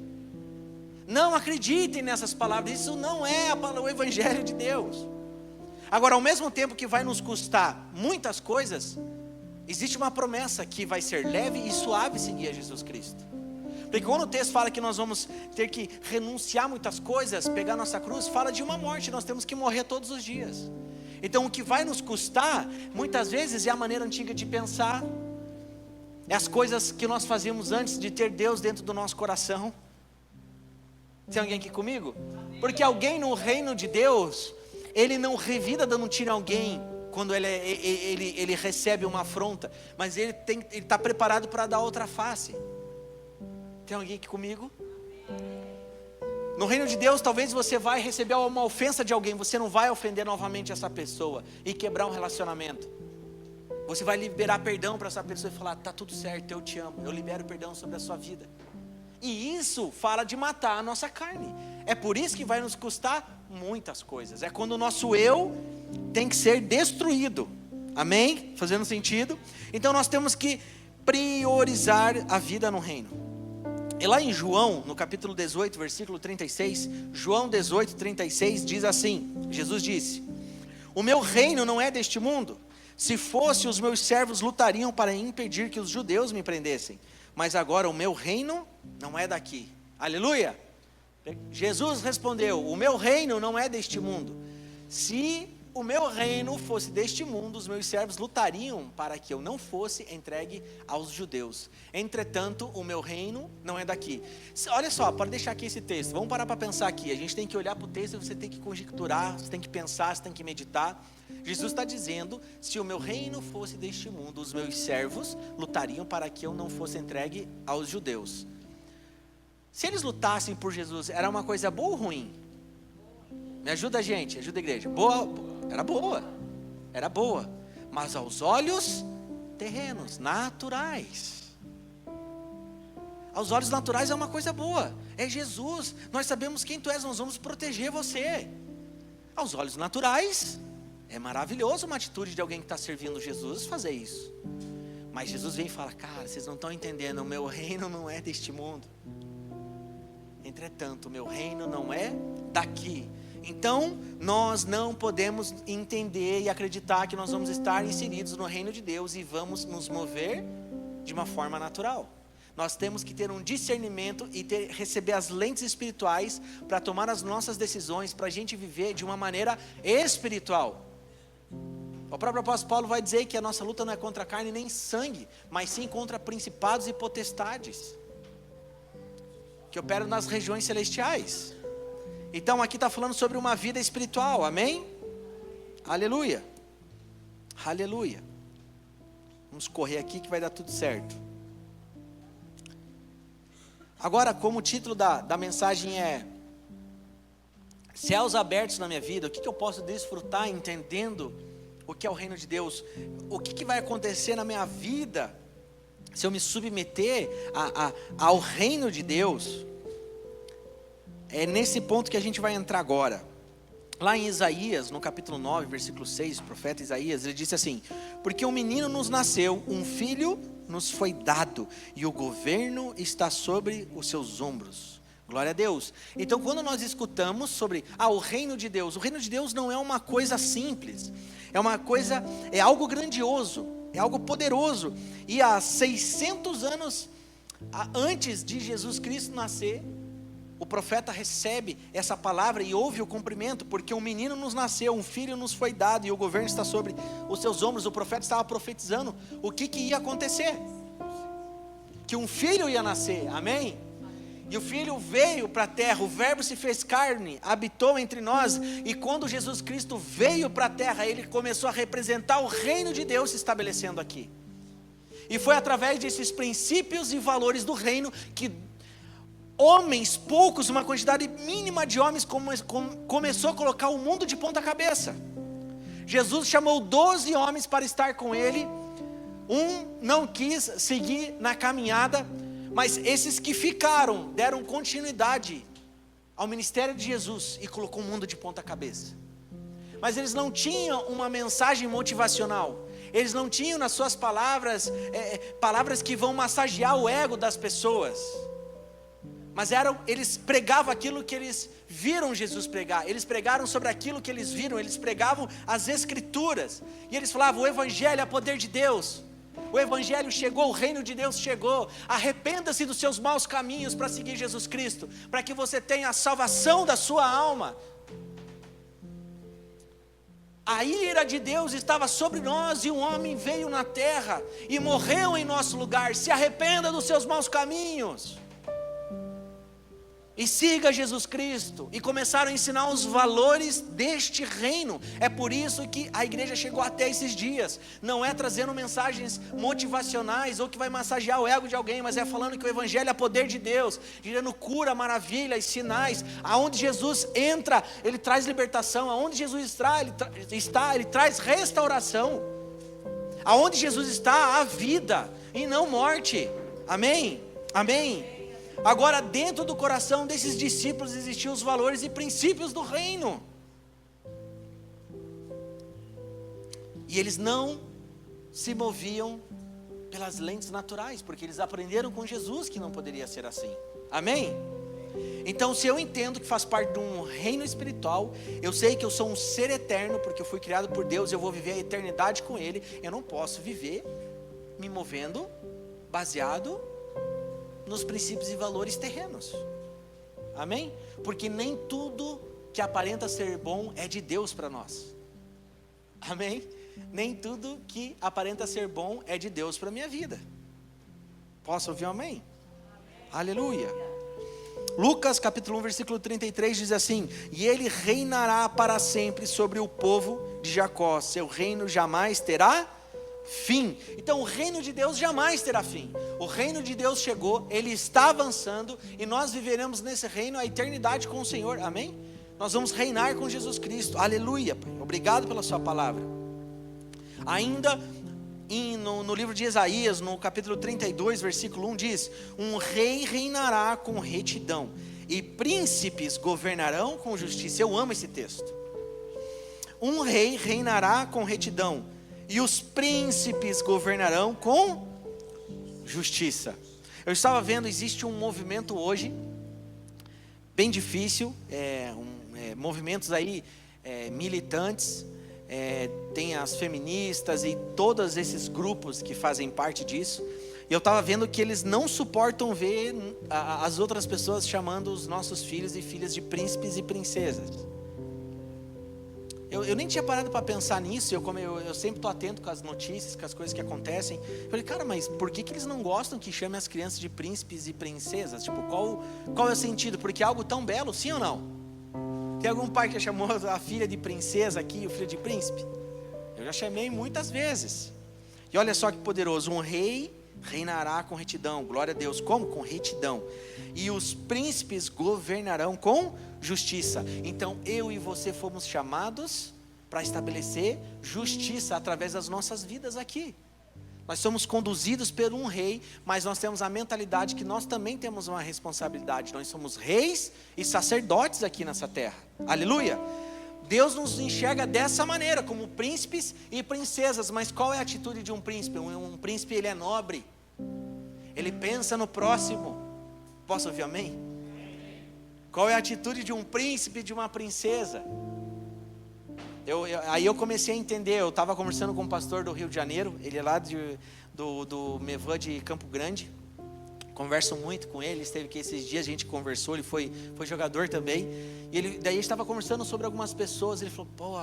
Não acreditem nessas palavras, isso não é o evangelho de Deus. Agora, ao mesmo tempo que vai nos custar muitas coisas, existe uma promessa que vai ser leve e suave seguir a Jesus Cristo. Porque quando o texto fala que nós vamos ter que renunciar muitas coisas, pegar nossa cruz, fala de uma morte, nós temos que morrer todos os dias. Então o que vai nos custar, muitas vezes, é a maneira antiga de pensar, é as coisas que nós fazíamos antes de ter Deus dentro do nosso coração. Tem alguém aqui comigo? Porque alguém no reino de Deus, ele não revida dando um tiro em alguém quando ele recebe uma afronta, mas ele está preparado para dar outra face. Tem alguém aqui comigo? No reino de Deus, talvez você vai receber uma ofensa de alguém, você não vai ofender novamente essa pessoa e quebrar um relacionamento. Você vai liberar perdão para essa pessoa e falar: tá tudo certo, eu te amo, eu libero perdão sobre a sua vida. E isso fala de matar a nossa carne. É por isso que vai nos custar muitas coisas. É quando o nosso eu tem que ser destruído. Amém? Fazendo sentido? Então nós temos que priorizar a vida no reino. E lá em João, no capítulo 18, versículo 36, João 18, 36, diz assim, Jesus disse: o meu reino não é deste mundo. Se fosse, os meus servos lutariam para impedir que os judeus me prendessem. Mas agora o meu reino não é daqui. Aleluia! Jesus respondeu: o meu reino não é deste mundo. Se o meu reino fosse deste mundo, os meus servos lutariam para que eu não fosse entregue aos judeus. Entretanto, o meu reino não é daqui. Olha só, para deixar aqui esse texto, vamos parar para pensar aqui. A gente tem que olhar para o texto e você tem que conjecturar, você tem que pensar, você tem que meditar. Jesus está dizendo: se o meu reino fosse deste mundo, os meus servos lutariam para que eu não fosse entregue aos judeus. Se eles lutassem por Jesus, era uma coisa boa ou ruim? Me ajuda, gente, ajuda a igreja. Era boa, mas aos olhos terrenos, naturais. Aos olhos naturais é uma coisa boa, é Jesus, nós sabemos quem tu és, nós vamos proteger você. Aos olhos naturais, é maravilhoso uma atitude de alguém que está servindo Jesus fazer isso. Mas Jesus vem e fala: cara, vocês não estão entendendo, o meu reino não é deste mundo. Entretanto, o meu reino não é daqui. Então, nós não podemos entender e acreditar que nós vamos estar inseridos no reino de Deus e vamos nos mover de uma forma natural. Nós temos que ter um discernimento e receber as lentes espirituais para tomar as nossas decisões, para a gente viver de uma maneira espiritual. O próprio apóstolo Paulo vai dizer que a nossa luta não é contra carne nem sangue, mas sim contra principados e potestades, que operam nas regiões celestiais. Então aqui está falando sobre uma vida espiritual, amém? Aleluia, aleluia. Vamos correr aqui que vai dar tudo certo. Agora, como o título da mensagem é céus abertos na minha vida, o que eu posso desfrutar entendendo o que é o reino de Deus? O que vai acontecer na minha vida se eu me submeter ao reino de Deus? É nesse ponto que a gente vai entrar agora. Lá em Isaías, no capítulo 9, versículo 6, o profeta Isaías, ele disse assim: porque um menino nos nasceu, um filho nos foi dado, e o governo está sobre os seus ombros. Glória a Deus. Então quando nós escutamos sobre o reino de Deus, o reino de Deus não é uma coisa simples, é algo grandioso, é algo poderoso. E há 600 anos antes de Jesus Cristo nascer, o profeta recebe essa palavra e ouve o cumprimento, porque um menino nos nasceu, um filho nos foi dado, e o governo está sobre os seus ombros. O profeta estava profetizando o que ia acontecer, que um filho ia nascer, amém? E o filho veio para a terra, o verbo se fez carne, habitou entre nós, e quando Jesus Cristo veio para a terra, ele começou a representar o reino de Deus se estabelecendo aqui. E foi através desses princípios e valores do reino que homens, poucos, uma quantidade mínima de homens começou a colocar o mundo de ponta cabeça. Jesus chamou 12 homens para estar com ele. Um não quis seguir na caminhada, mas esses que ficaram, deram continuidade ao ministério de Jesus e colocou o mundo de ponta cabeça. Mas eles não tinham uma mensagem motivacional. Eles não tinham nas suas palavras, palavras que vão massagear o ego das pessoas. Mas eles pregavam aquilo que eles viram Jesus pregar. Eles pregaram sobre aquilo que eles viram. Eles pregavam as Escrituras. E eles falavam: o Evangelho é poder de Deus. O Evangelho chegou, o reino de Deus chegou. Arrependa-se dos seus maus caminhos para seguir Jesus Cristo, para que você tenha a salvação da sua alma. A ira de Deus estava sobre nós, e um homem veio na terra e morreu em nosso lugar. Se arrependa dos seus maus caminhos e siga Jesus Cristo. E começaram a ensinar os valores deste reino. É por isso que a igreja chegou até esses dias. Não é trazendo mensagens motivacionais ou que vai massagear o ego de alguém, mas é falando que o Evangelho é poder de Deus, gerando cura, maravilhas, sinais. Aonde Jesus entra, Ele traz libertação. Aonde Jesus está, Ele traz restauração. Aonde Jesus está, há vida e não morte. Amém? Amém? Agora, dentro do coração desses discípulos existiam os valores e princípios do reino. E eles não se moviam pelas lentes naturais, porque eles aprenderam com Jesus que não poderia ser assim. Amém? Então, se eu entendo que faz parte de um reino espiritual, eu sei que eu sou um ser eterno, porque eu fui criado por Deus, eu vou viver a eternidade com Ele. Eu não posso viver me movendo baseado nos princípios e valores terrenos. Amém? Porque nem tudo que aparenta ser bom é de Deus para nós. Amém? Nem tudo que aparenta ser bom é de Deus para a minha vida. Posso ouvir um amém? Amém. Aleluia. Lucas capítulo 1 versículo 33 diz assim: e ele reinará para sempre sobre o povo de Jacó, seu reino jamais terá fim. Então o reino de Deus jamais terá fim. O reino de Deus chegou, Ele está avançando, e nós viveremos nesse reino a eternidade com o Senhor. Amém? Nós vamos reinar com Jesus Cristo. Aleluia, Pai. Obrigado pela sua palavra. Ainda no livro de Isaías, no capítulo 32 versículo 1 diz: um rei reinará com retidão, e príncipes governarão com justiça. Eu amo esse texto. Um rei reinará com retidão, e os príncipes governarão com justiça. Eu estava vendo, existe um movimento hoje, bem difícil, movimentos aí militantes, tem as feministas e todos esses grupos que fazem parte disso. E eu estava vendo que eles não suportam ver as outras pessoas chamando os nossos filhos e filhas de príncipes e princesas. Eu nem tinha parado para pensar nisso. Eu sempre estou atento com as notícias, com as coisas que acontecem. Eu falei, cara, mas por que eles não gostam que chamem as crianças de príncipes e princesas? Tipo, qual é o sentido? Porque é algo tão belo, sim ou não? Tem algum pai que já chamou a filha de princesa aqui, o filho de príncipe? Eu já chamei muitas vezes. E olha só que poderoso, um rei reinará com retidão. Glória a Deus. Como? Com retidão. E os príncipes governarão com justiça. Então eu e você fomos chamados para estabelecer justiça através das nossas vidas aqui. Nós somos conduzidos por um rei, mas nós temos a mentalidade que nós também temos uma responsabilidade. Nós somos reis e sacerdotes aqui nessa terra. Aleluia! Deus nos enxerga dessa maneira, como príncipes e princesas. Mas qual é a atitude de um príncipe? Um príncipe, ele é nobre. Ele pensa no próximo. Posso ouvir amém? Qual é a atitude de um príncipe e de uma princesa? Aí eu comecei a entender. Eu estava conversando com um pastor do Rio de Janeiro. Ele é lá do Mevan de Campo Grande. Converso muito com ele. Esteve aqui esses dias, a gente conversou. Ele foi jogador também. E daí estava conversando sobre algumas pessoas. Ele falou, pô,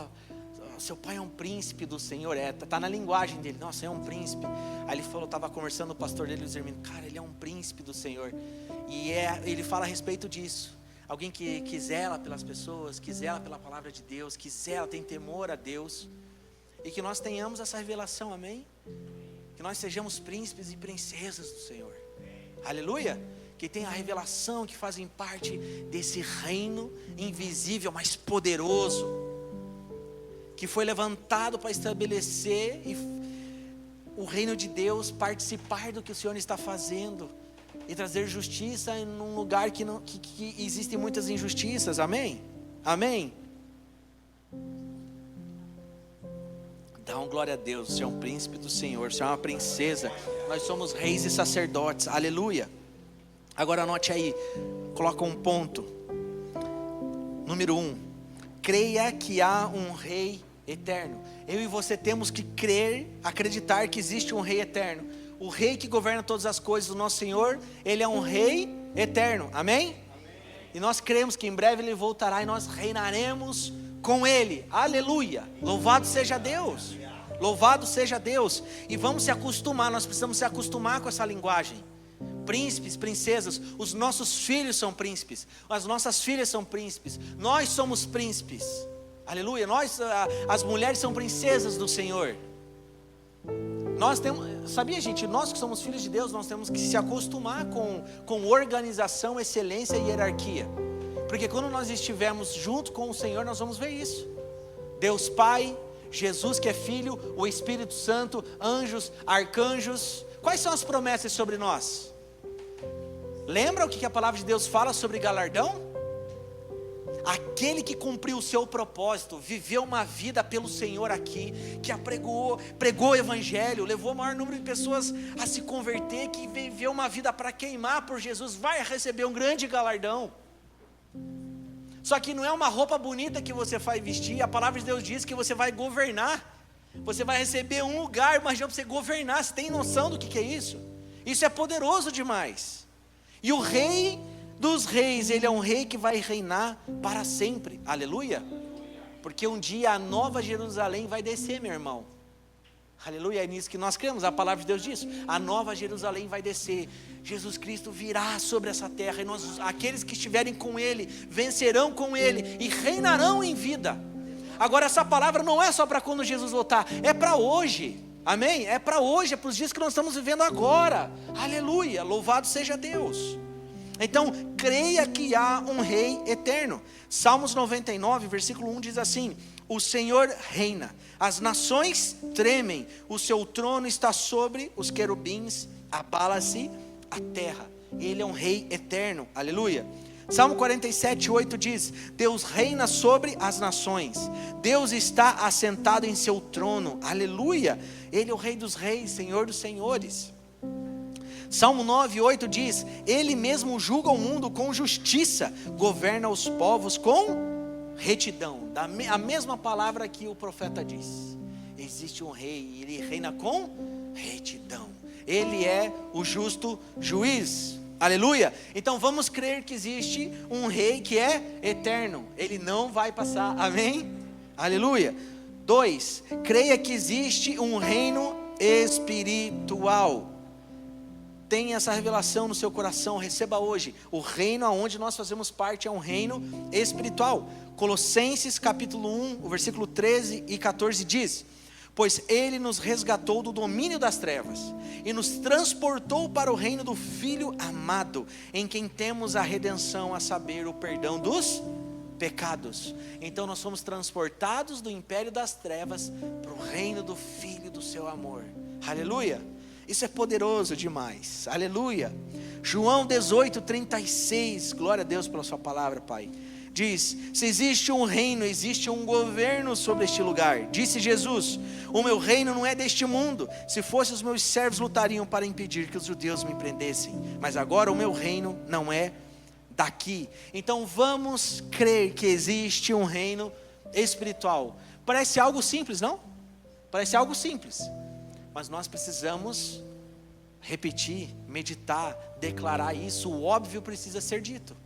seu pai é um príncipe do Senhor. Está na linguagem dele. Nossa, é um príncipe. Aí ele falou, estava conversando com o pastor dele, o Zermino. Cara, ele é um príncipe do Senhor. E ele fala a respeito disso. Alguém que zela pelas pessoas, que zela pela palavra de Deus, que zela, tem temor a Deus. E que nós tenhamos essa revelação, amém? Que nós sejamos príncipes e princesas do Senhor. Aleluia! Que tenha a revelação, que fazem parte desse reino invisível, mas poderoso, que foi levantado para estabelecer o reino de Deus, participar do que o Senhor está fazendo. e trazer justiça em um lugar que existem muitas injustiças. Amém? Amém? Dá um glória a Deus. Você é um príncipe do Senhor, você é uma princesa. Nós somos reis e sacerdotes. Aleluia. Agora anote aí, coloca um ponto. Número 1, creia que há um rei eterno. Eu e você temos que crer, acreditar que existe um rei eterno. O rei que governa todas as coisas, o nosso Senhor, ele é um rei eterno. Amém? E nós cremos que em breve ele voltará e nós reinaremos com ele. Aleluia. Louvado seja Deus. Louvado seja Deus. E vamos se acostumar, nós precisamos se acostumar com essa linguagem. Príncipes, princesas, os nossos filhos são príncipes, as nossas filhas são príncipes, nós somos príncipes. Aleluia. Nós, as mulheres são princesas do Senhor. Nós temos, sabia, gente, nós que somos filhos de Deus, nós temos que se acostumar com organização, excelência e hierarquia. Porque quando nós estivermos junto com o Senhor, nós vamos ver isso. Deus Pai, Jesus que é Filho, o Espírito Santo, anjos, arcanjos. Quais são as promessas sobre nós? Lembra o que a palavra de Deus fala sobre galardão? Aquele que cumpriu o seu propósito, viveu uma vida pelo Senhor aqui, que pregou o Evangelho, levou o maior número de pessoas a se converter, que viveu uma vida para queimar por Jesus, vai receber um grande galardão. Só que não é uma roupa bonita que você vai vestir, a palavra de Deus diz que você vai governar, você vai receber um lugar, imagina para você governar. Você tem noção do que é isso? Isso é poderoso demais. E o rei dos reis, ele é um rei que vai reinar para sempre. Aleluia. Porque um dia a nova Jerusalém vai descer, meu irmão. Aleluia, é nisso que nós cremos, a palavra de Deus diz. A nova Jerusalém vai descer. Jesus Cristo virá sobre essa terra, e nós, aqueles que estiverem com ele, vencerão com ele e reinarão em vida. Agora essa palavra não é só para quando Jesus voltar, é para hoje. Amém? É para hoje, é para os dias que nós estamos vivendo agora. Aleluia, louvado seja Deus. Então, creia que há um rei eterno. Salmos 99, versículo 1 diz assim: o Senhor reina, as nações tremem, o seu trono está sobre os querubins, abala-se a terra. Ele é um rei eterno. Aleluia. Salmo 47, 8 diz: Deus reina sobre as nações, Deus está assentado em seu trono. Aleluia. Ele é o rei dos reis, Senhor dos senhores. Salmo 9, 8 diz: Ele mesmo julga o mundo com justiça, governa os povos com retidão. A mesma palavra que o profeta diz. Existe um rei, ele reina com retidão. Ele é o justo juiz. Aleluia. Então vamos crer que existe um rei que é eterno. Ele não vai passar. Amém? Aleluia. 2. Creia que existe um reino espiritual. Tenha essa revelação no seu coração, receba hoje. O reino aonde nós fazemos parte é um reino espiritual. Colossenses capítulo 1, o versículo 13 e 14 diz: pois ele nos resgatou do domínio das trevas e nos transportou para o reino do Filho amado, em quem temos a redenção, a saber, o perdão dos pecados. Então nós somos transportados do império das trevas para o reino do Filho do seu amor. Aleluia. Isso é poderoso demais. Aleluia. João 18, 36. Glória a Deus pela sua palavra, Pai. Diz: se existe um reino, existe um governo sobre este lugar. Disse Jesus: o meu reino não é deste mundo. Se fosse, os meus servos lutariam para impedir que os judeus me prendessem. Mas agora o meu reino não é daqui. Então vamos crer que existe um reino espiritual. Parece algo simples, não? Parece algo simples. Mas nós precisamos repetir, meditar, declarar isso. O óbvio precisa ser dito.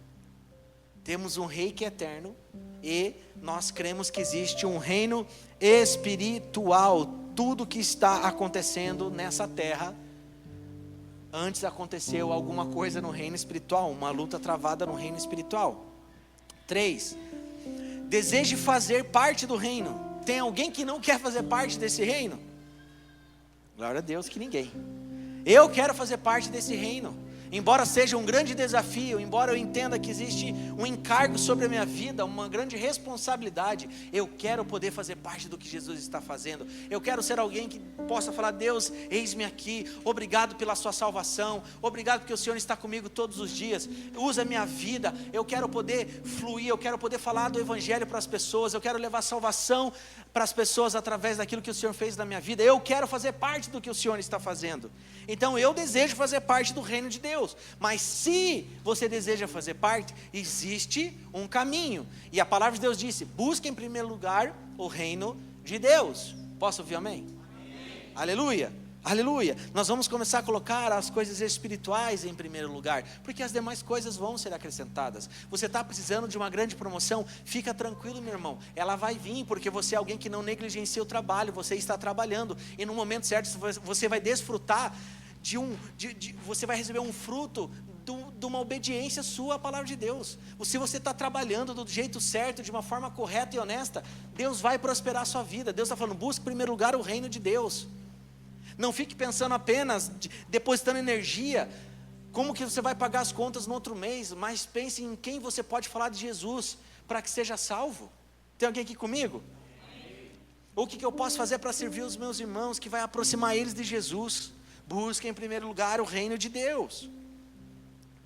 Temos um rei que é eterno e nós cremos que existe um reino espiritual. Tudo que está acontecendo nessa terra, antes aconteceu alguma coisa no reino espiritual, uma luta travada no reino espiritual. 3. Deseje fazer parte do reino. Tem alguém que não quer fazer parte desse reino? Glória a Deus que ninguém. Eu quero fazer parte desse reino. Embora seja um grande desafio, embora eu entenda que existe um encargo sobre a minha vida, uma grande responsabilidade, eu quero poder fazer parte do que Jesus está fazendo. Eu quero ser alguém que possa falar: Deus, eis-me aqui, obrigado pela sua salvação, obrigado porque o Senhor está comigo todos os dias, usa a minha vida. Eu quero poder fluir, eu quero poder falar do Evangelho para as pessoas, eu quero levar salvação para as pessoas através daquilo que o Senhor fez na minha vida. Eu quero fazer parte do que o Senhor está fazendo. Então eu desejo fazer parte do reino de Deus. Mas se você deseja fazer parte, existe um caminho. E a palavra de Deus disse: busque em primeiro lugar o reino de Deus. Posso ouvir amém? Amém. Aleluia. Aleluia. Nós vamos começar a colocar as coisas espirituais em primeiro lugar, porque as demais coisas vão ser acrescentadas. Você está precisando de uma grande promoção? Fica tranquilo, meu irmão, ela vai vir, porque você é alguém que não negligencia o trabalho. Você está trabalhando, e no momento certo você vai desfrutar você vai receber um fruto de uma obediência sua à palavra de Deus. Se você está trabalhando do jeito certo, de uma forma correta e honesta, Deus vai prosperar a sua vida. Deus está falando: busque em primeiro lugar o reino de Deus. Não fique pensando apenas, depositando energia, como que você vai pagar as contas no outro mês, mas pense em quem você pode falar de Jesus, para que seja salvo. Tem alguém aqui comigo? O que eu posso fazer para servir os meus irmãos, que vai aproximar eles de Jesus? Busque em primeiro lugar o reino de Deus.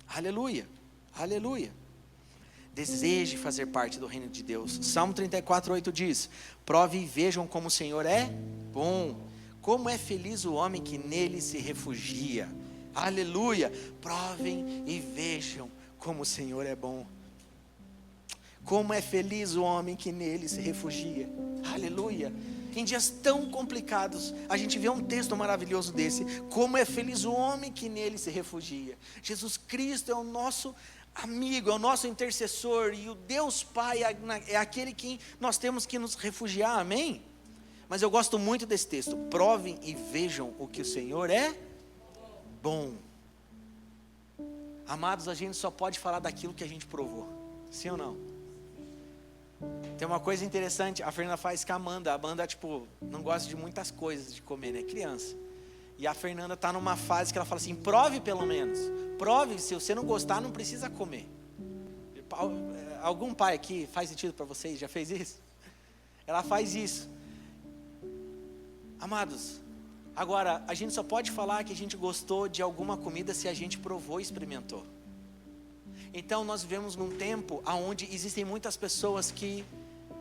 Aleluia, aleluia. Deseje fazer parte do reino de Deus. Salmo 34:8 diz: prove e vejam como o Senhor é bom. Como é feliz o homem que nele se refugia. Aleluia. Provem e vejam como o Senhor é bom. Como é feliz o homem que nele se refugia. Aleluia. Em dias tão complicados, a gente vê um texto maravilhoso desse: como é feliz o homem que nele se refugia. Jesus Cristo é o nosso amigo, é o nosso intercessor, e o Deus Pai é aquele que nós temos que nos refugiar, amém? Mas eu gosto muito desse texto: provem e vejam o que o Senhor é bom. Amados, a gente só pode falar daquilo que a gente provou, sim ou não? Tem uma coisa interessante, a Fernanda faz com a Amanda não gosta de muitas coisas de comer, né, criança. E a Fernanda está numa fase que ela fala assim: prove pelo menos, prove, se você não gostar não precisa comer. Algum pai aqui faz sentido para vocês, já fez isso? Ela faz isso. Amados, agora a gente só pode falar que a gente gostou de alguma comida se a gente provou e experimentou. Então nós vivemos num tempo onde existem muitas pessoas que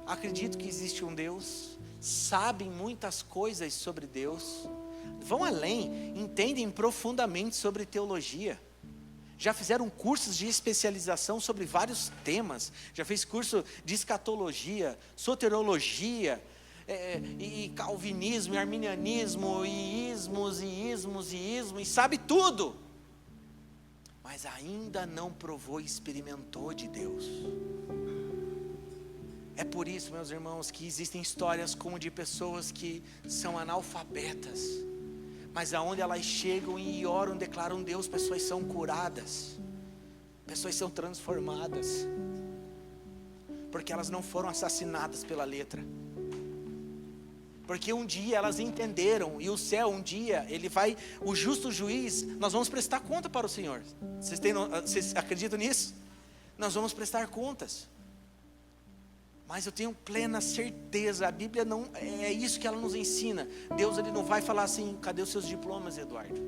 acreditam que existe um Deus, sabem muitas coisas sobre Deus, vão além, entendem profundamente sobre teologia, já fizeram cursos de especialização sobre vários temas, já fez curso de escatologia, soteriologia, e calvinismo, e arminianismo, e ismos, e sabe tudo, mas ainda não provou e experimentou de Deus. É por isso, meus irmãos, que existem histórias como de pessoas que são analfabetas, mas aonde elas chegam e oram, declaram Deus, pessoas são curadas, pessoas são transformadas, porque elas não foram assassinadas pela letra. Porque um dia elas entenderam, e o céu um dia, o justo juiz, nós vamos prestar conta para o Senhor. Vocês acreditam nisso? Nós vamos prestar contas. Mas eu tenho plena certeza, a Bíblia não, é isso que ela nos ensina. Deus, Ele não vai falar assim: cadê os seus diplomas, Eduardo?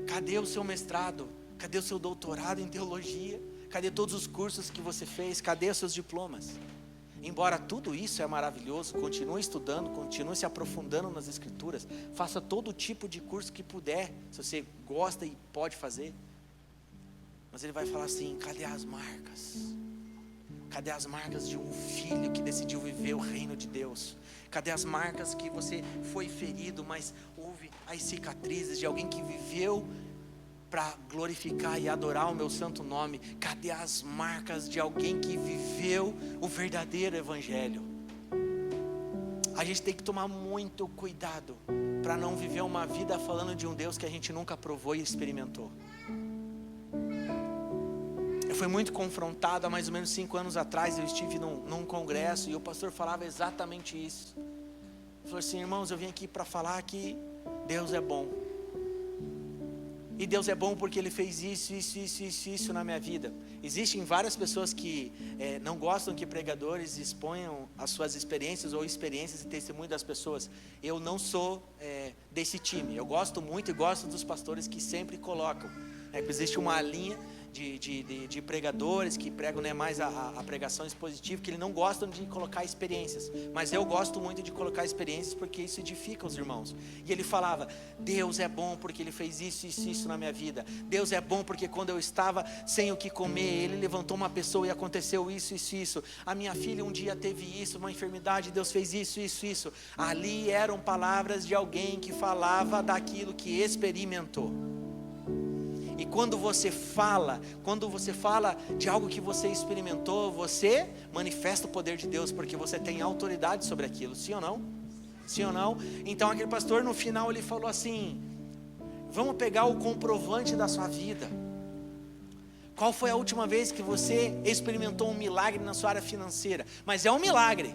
Cadê o seu mestrado? Cadê o seu doutorado em teologia? Cadê todos os cursos que você fez? Cadê os seus diplomas? Embora tudo isso é maravilhoso, continue estudando, continue se aprofundando nas Escrituras, faça todo tipo de curso que puder, se você gosta e pode fazer. Mas Ele vai falar assim: cadê as marcas? Cadê as marcas de um filho que decidiu viver o reino de Deus? Cadê as marcas que você foi ferido, mas houve as cicatrizes de alguém que viveu para glorificar e adorar o meu santo nome? Cadê as marcas de alguém que viveu o verdadeiro evangelho? A gente tem que tomar muito cuidado para não viver uma vida falando de um Deus que a gente nunca provou e experimentou. Eu fui muito confrontado há mais ou menos 5 anos atrás. Eu estive num congresso e o pastor falava exatamente isso. Ele falou assim: irmãos, eu vim aqui para falar que Deus é bom, E Deus é bom porque Ele fez isso na minha vida. Existem várias pessoas que não gostam que pregadores exponham as suas experiências ou experiências e testemunho das pessoas. Eu não sou desse time. Eu gosto muito e gosto dos pastores que sempre colocam. Existe uma linha de pregadores que pregam, né, mais a pregação expositiva, que eles não gostam de colocar experiências, mas eu gosto muito de colocar experiências porque isso edifica os irmãos. E ele falava: Deus é bom porque Ele fez isso na minha vida. Deus é bom porque quando eu estava sem o que comer, Ele levantou uma pessoa e aconteceu isso. A minha filha um dia teve isso, uma enfermidade, Deus fez isso. Ali eram palavras de alguém que falava daquilo que experimentou. E quando você fala de algo que você experimentou, você manifesta o poder de Deus, porque você tem autoridade sobre aquilo, sim ou não? Sim ou não? Então aquele pastor no final ele falou assim: vamos pegar o comprovante da sua vida. Qual foi a última vez que você experimentou um milagre na sua área financeira? Mas é um milagre.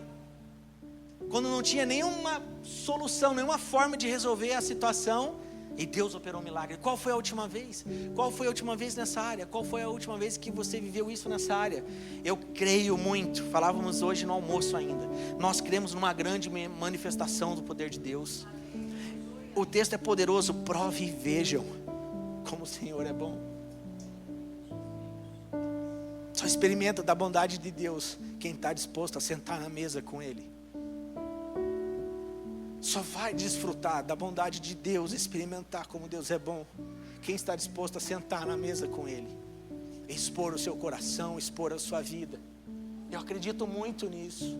Quando não tinha nenhuma solução, nenhuma forma de resolver a situação, e Deus operou um milagre. Qual foi a última vez? Qual foi a última vez nessa área? Qual foi a última vez que você viveu isso nessa área? Eu creio muito, falávamos hoje no almoço ainda, nós cremos numa grande manifestação do poder de Deus. O texto é poderoso: prove e vejam como o Senhor é bom. Só experimenta da bondade de Deus quem está disposto a sentar na mesa com Ele. Só vai desfrutar da bondade de Deus, experimentar como Deus é bom, quem está disposto a sentar na mesa com Ele, expor o seu coração, expor a sua vida. Eu acredito muito nisso.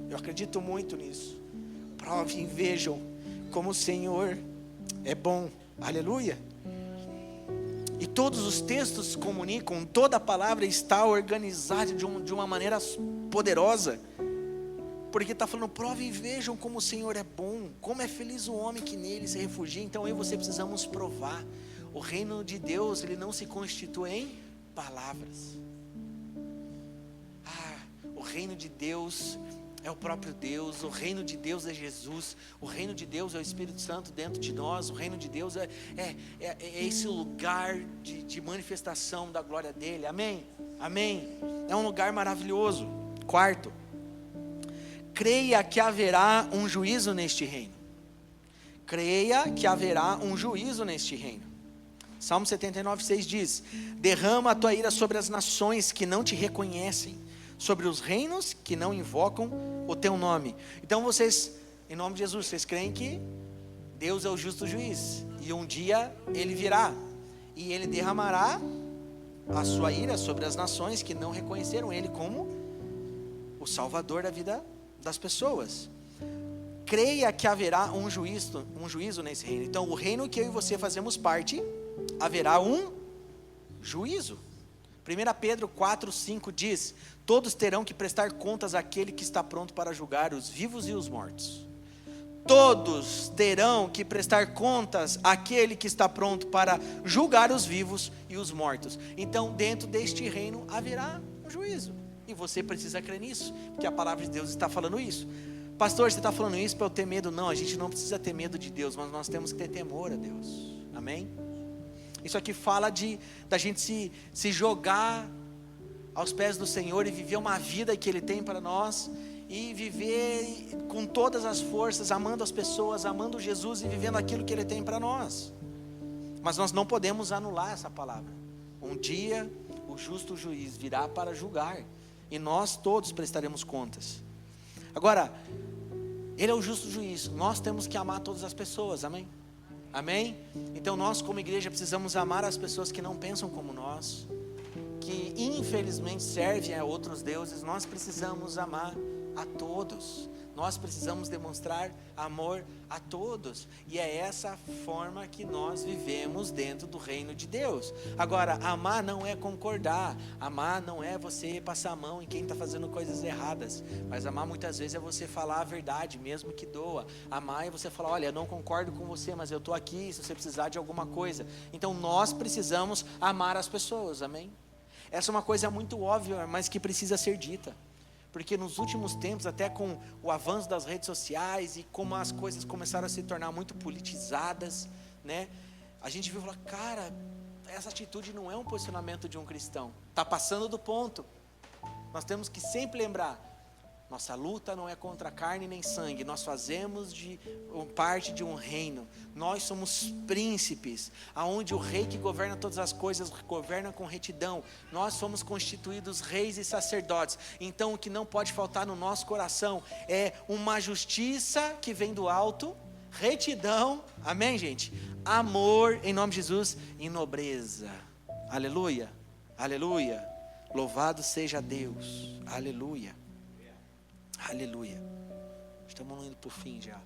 Prove e vejam como o Senhor é bom. Aleluia. E todos os textos comunicam, toda a palavra está organizada de uma maneira poderosa. Porque está falando: prove e vejam como o Senhor é bom, como é feliz o homem que nele se refugia. Então eu e você precisamos provar. O reino de Deus, ele não se constitui em palavras. O reino de Deus é o próprio Deus. O reino de Deus é Jesus. O reino de Deus é o Espírito Santo dentro de nós. O reino de Deus é esse lugar de manifestação da glória dele. Amém? Amém. É um lugar maravilhoso. Quarto, creia que haverá um juízo neste reino. Creia que haverá um juízo neste reino. Salmo 79:6 diz: derrama a tua ira sobre as nações que não te reconhecem, sobre os reinos que não invocam o teu nome. Então vocês, em nome de Jesus, vocês creem que Deus é o justo juiz, e um dia Ele virá, e Ele derramará a sua ira sobre as nações que não reconheceram Ele como o Salvador da vida das pessoas. Creia que haverá um juízo nesse reino. Então o reino que eu e você fazemos parte, haverá um juízo. 1 Pedro 4:5 diz: todos terão que prestar contas àquele que está pronto para julgar os vivos e os mortos. Todos terão que prestar contas àquele que está pronto para julgar os vivos e os mortos. Então dentro deste reino haverá um juízo. E você precisa crer nisso, porque a palavra de Deus está falando isso. Pastor, você está falando isso para eu ter medo? Não, a gente não precisa ter medo de Deus, mas nós temos que ter temor a Deus. Amém? Isso aqui fala da gente se jogar aos pés do Senhor e viver uma vida que Ele tem para nós, e viver com todas as forças, amando as pessoas, amando Jesus e vivendo aquilo que Ele tem para nós. Mas nós não podemos anular essa palavra. Um dia o justo juiz virá para julgar, e nós todos prestaremos contas. Agora, Ele é o justo juiz, nós temos que amar todas as pessoas, amém? Amém? Então nós como igreja precisamos amar as pessoas que não pensam como nós, que infelizmente servem a outros deuses. Nós precisamos amar a todos, nós precisamos demonstrar amor a todos, e é essa forma que nós vivemos dentro do reino de Deus. Agora, amar não é concordar, amar não é você passar a mão em quem está fazendo coisas erradas, mas amar muitas vezes é você falar a verdade, mesmo que doa. Amar é você falar: olha, eu não concordo com você, mas eu estou aqui se você precisar de alguma coisa. Então nós precisamos amar as pessoas, amém? Essa é uma coisa muito óbvia, mas que precisa ser dita. Porque nos últimos tempos, até com o avanço das redes sociais e como as coisas começaram a se tornar muito politizadas, né? A gente viu e falou: cara, essa atitude não é um posicionamento de um cristão. Está passando do ponto. Nós temos que sempre lembrar, nossa luta não é contra carne nem sangue, nós fazemos parte de um reino, nós somos príncipes, aonde o rei que governa todas as coisas, governa com retidão, nós somos constituídos reis e sacerdotes, então o que não pode faltar no nosso coração é uma justiça que vem do alto, retidão, amém gente? Amor em nome de Jesus e nobreza, aleluia, aleluia, louvado seja Deus, aleluia. Aleluia. Estamos indo para o fim já.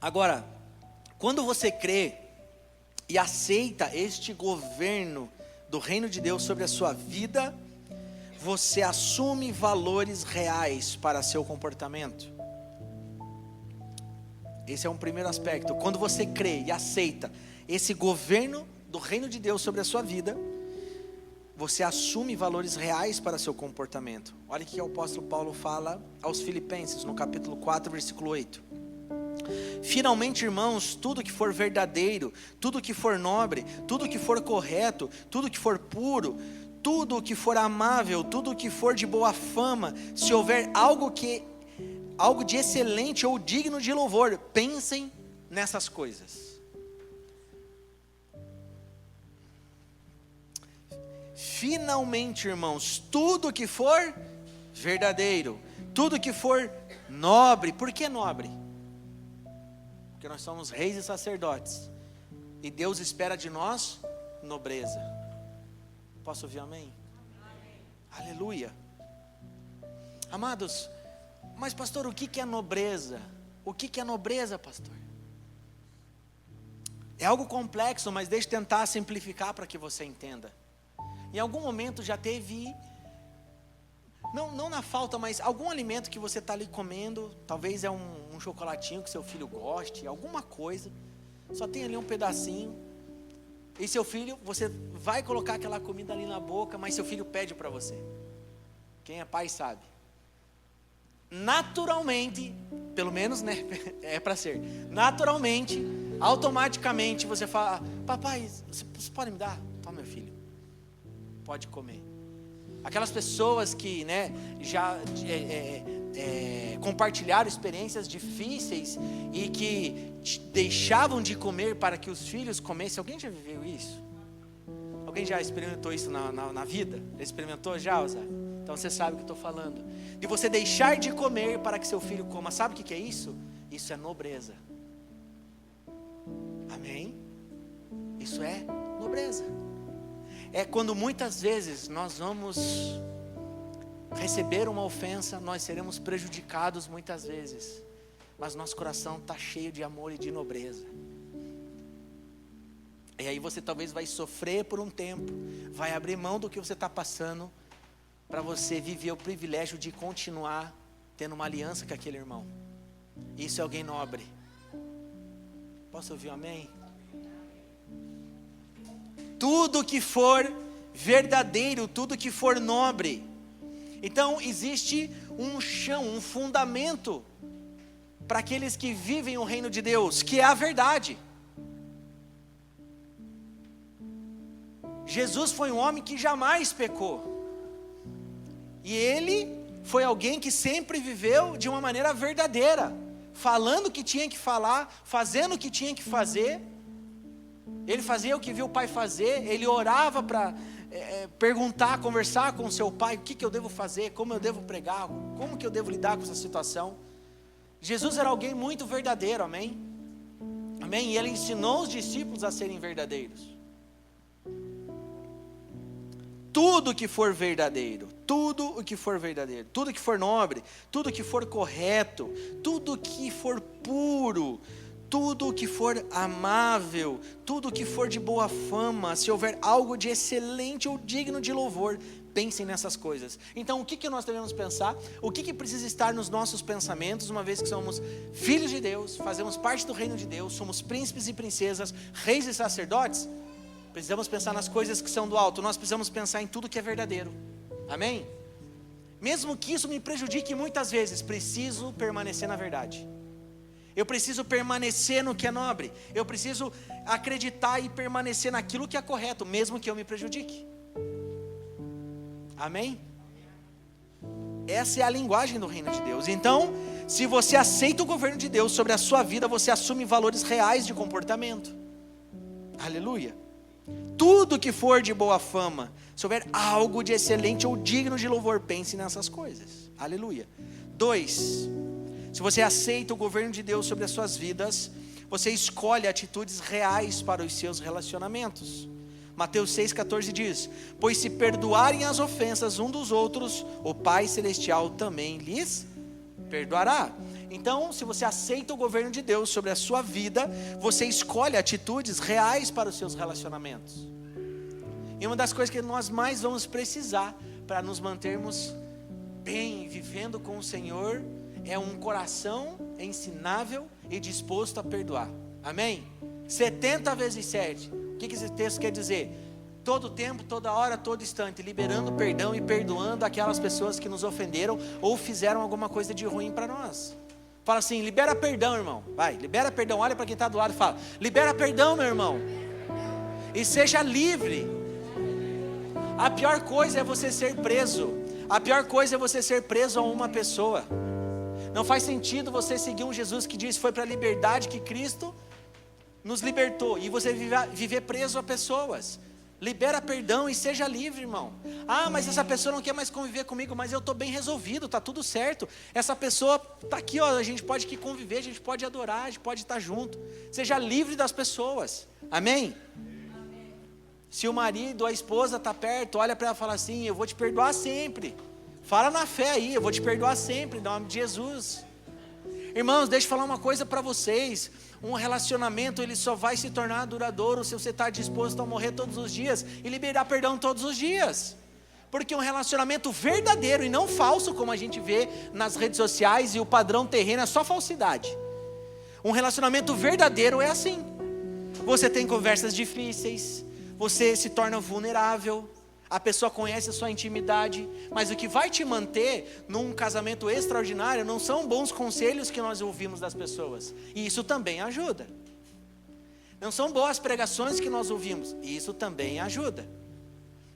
Agora, quando você crê e aceita este governo do reino de Deus sobre a sua vida, você assume valores reais para seu comportamento. Esse é um primeiro aspecto. Quando você crê e aceita esse governo do reino de Deus sobre a sua vida, você assume valores reais para seu comportamento. Olha o que o apóstolo Paulo fala aos Filipenses, no capítulo 4, versículo 8. Finalmente, irmãos, tudo que for verdadeiro, tudo que for nobre, tudo que for correto, tudo que for puro, tudo que for amável, tudo que for de boa fama, se houver algo de excelente ou digno de louvor, pensem nessas coisas. Finalmente, irmãos, tudo que for verdadeiro, tudo que for nobre. Por que nobre? Porque nós somos reis e sacerdotes, e Deus espera de nós nobreza. Posso ouvir amém? Amém. Aleluia. Amados, mas pastor, o que é nobreza? O que é nobreza, pastor? É algo complexo, mas deixa eu tentar simplificar para que você entenda. Em algum momento já teve, não na falta, mas algum alimento que você está ali comendo, talvez é um chocolatinho que seu filho goste, alguma coisa, só tem ali um pedacinho, e seu filho, você vai colocar aquela comida ali na boca, mas seu filho pede para você. Quem é pai sabe. Naturalmente, pelo menos, né, é para ser, naturalmente, automaticamente você fala, papai, você pode me dar? Toma, meu filho. Pode comer. Aquelas pessoas que, né, já compartilharam experiências difíceis e que deixavam de comer para que os filhos comessem. Alguém já viveu isso? Alguém já experimentou isso na vida? Experimentou já, Osá? Então você sabe o que eu estou falando. De você deixar de comer para que seu filho coma. Sabe o que é isso? Isso é nobreza. Amém? Isso é nobreza. É quando muitas vezes nós vamos receber uma ofensa, nós seremos prejudicados muitas vezes, mas nosso coração está cheio de amor e de nobreza. E aí você talvez vai sofrer por um tempo, vai abrir mão do que você está passando, para você viver o privilégio de continuar tendo uma aliança com aquele irmão. Isso é alguém nobre. Posso ouvir um amém? Tudo que for verdadeiro, tudo que for nobre. Então existe um chão, um fundamento para aqueles que vivem o reino de Deus, que é a verdade. Jesus foi um homem que jamais pecou. E ele foi alguém que sempre viveu de uma maneira verdadeira, falando o que tinha que falar, fazendo o que tinha que fazer. Ele fazia o que viu o pai fazer, ele orava para perguntar, conversar com o seu pai, o que eu devo fazer, como eu devo pregar, como que eu devo lidar com essa situação. Jesus era alguém muito verdadeiro, amém? Amém? E ele ensinou os discípulos a serem verdadeiros. Tudo que for verdadeiro, tudo o que for verdadeiro, tudo que for nobre, tudo que for correto, tudo que for puro, tudo que for amável, tudo que for de boa fama, se houver algo de excelente ou digno de louvor, pensem nessas coisas. Então o que nós devemos pensar? O que precisa estar nos nossos pensamentos, uma vez que somos filhos de Deus, fazemos parte do reino de Deus, somos príncipes e princesas, reis e sacerdotes? Precisamos pensar nas coisas que são do alto, nós precisamos pensar em tudo que é verdadeiro, amém? Mesmo que isso me prejudique muitas vezes, preciso permanecer na verdade. Eu preciso permanecer no que é nobre. Eu preciso acreditar e permanecer naquilo que é correto, mesmo que eu me prejudique. Amém? Essa é a linguagem do reino de Deus. Então, se você aceita o governo de Deus sobre a sua vida, você assume valores reais de comportamento. Aleluia. Tudo que for de boa fama, se houver algo de excelente ou digno de louvor, pense nessas coisas. Aleluia. 2. Se você aceita o governo de Deus sobre as suas vidas, você escolhe atitudes reais para os seus relacionamentos. Mateus 6,14 diz: pois se perdoarem as ofensas um dos outros, o Pai Celestial também lhes perdoará. Então, se você aceita o governo de Deus sobre a sua vida, você escolhe atitudes reais para os seus relacionamentos. E uma das coisas que nós mais vamos precisar para nos mantermos bem, vivendo com o Senhor, é um coração ensinável e disposto a perdoar. Amém? 70 vezes 7. O que esse texto quer dizer? Todo tempo, toda hora, todo instante, liberando perdão e perdoando aquelas pessoas que nos ofenderam ou fizeram alguma coisa de ruim para nós. Fala assim: libera perdão, irmão. Vai, libera perdão. Olha para quem está do lado e fala: libera perdão, meu irmão. E seja livre. A pior coisa é você ser preso. A pior coisa é você ser preso a uma pessoa. Não faz sentido você seguir um Jesus que disse: foi para a liberdade que Cristo nos libertou, e você viver preso a pessoas. Libera perdão e seja livre, irmão. Ah, mas essa pessoa não quer mais conviver comigo, mas eu estou bem resolvido, está tudo certo. Essa pessoa está aqui, ó, a gente pode aqui conviver, a gente pode adorar, a gente pode estar junto. Seja livre das pessoas. Amém? Se o marido, a esposa está perto, olha para ela e fala assim: eu vou te perdoar sempre. Fala na fé aí: eu vou te perdoar sempre, em nome de Jesus. Irmãos, deixa eu falar uma coisa para vocês. Um relacionamento, ele só vai se tornar duradouro se você está disposto a morrer todos os dias e liberar perdão todos os dias. Porque um relacionamento verdadeiro e não falso, como a gente vê nas redes sociais, e o padrão terreno é só falsidade. Um relacionamento verdadeiro é assim. Você tem conversas difíceis, você se torna vulnerável, a pessoa conhece a sua intimidade, mas o que vai te manter num casamento extraordinário não são bons conselhos que nós ouvimos das pessoas, e isso também ajuda. Não são boas pregações que nós ouvimos, e isso também ajuda.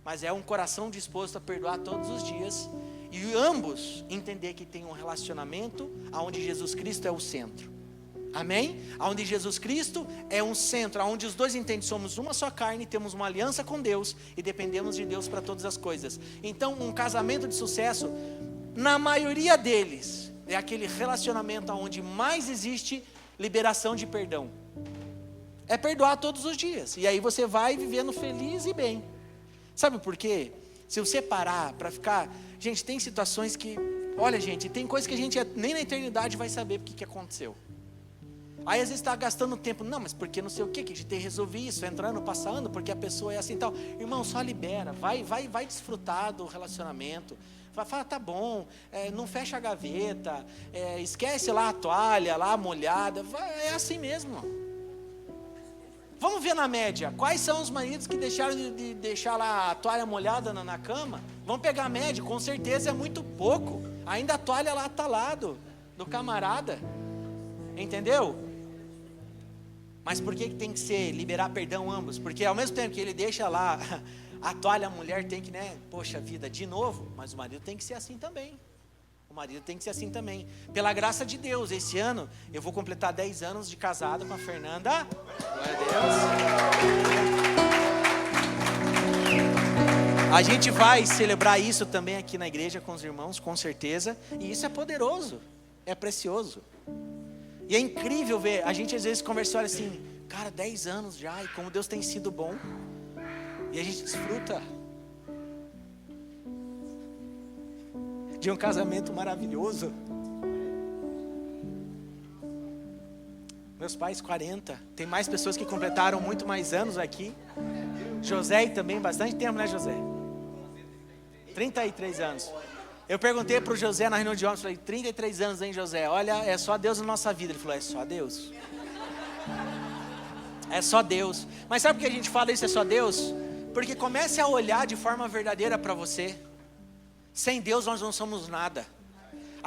Mas é um coração disposto a perdoar todos os dias, e ambos entender que tem um relacionamento onde Jesus Cristo é o centro. Amém? Onde Jesus Cristo é um centro, onde os dois entendem que somos uma só carne, temos uma aliança com Deus e dependemos de Deus para todas as coisas. Então, um casamento de sucesso, na maioria deles, é aquele relacionamento onde mais existe liberação de perdão. É perdoar todos os dias, e aí você vai vivendo feliz e bem. Sabe por quê? Se você parar para ficar... Gente, tem situações que... Olha, gente, tem coisas que a gente nem na eternidade vai saber o que aconteceu. Aí às vezes está gastando tempo: não, mas porque não sei o que a gente tem que resolver isso, entrando, passando, porque a pessoa é assim e tal. Irmão, só libera, vai desfrutar do relacionamento. Fala: tá bom, não fecha a gaveta, esquece lá a toalha, lá a molhada, é assim mesmo. Vamos ver na média, quais são os maridos que deixaram de deixar lá a toalha molhada na cama? Vamos pegar a média, com certeza é muito pouco. Ainda a toalha lá está lá do camarada, entendeu? Mas por que tem que ser liberar perdão ambos? Porque ao mesmo tempo que ele deixa lá a toalha, a mulher tem que, poxa vida, de novo. Mas o marido tem que ser assim também. O marido tem que ser assim também. Pela graça de Deus, esse ano eu vou completar 10 anos de casado com a Fernanda. Glória a Deus. A gente vai celebrar isso também aqui na igreja com os irmãos, com certeza. E isso é poderoso, é precioso. E é incrível ver, a gente às vezes conversa, olha assim: cara, 10 anos já, e como Deus tem sido bom. E a gente desfruta de um casamento maravilhoso. Meus pais 40, tem mais pessoas que completaram muito mais anos aqui. José também, bastante tempo, né, José? 33 anos. Eu perguntei para o José na reunião de homens, falei: 33 anos, hein, José? Olha, é só Deus na nossa vida. Ele falou: é só Deus. É só Deus. Mas sabe por que a gente fala isso, é só Deus? Porque comece a olhar de forma verdadeira para você. Sem Deus nós não somos nada.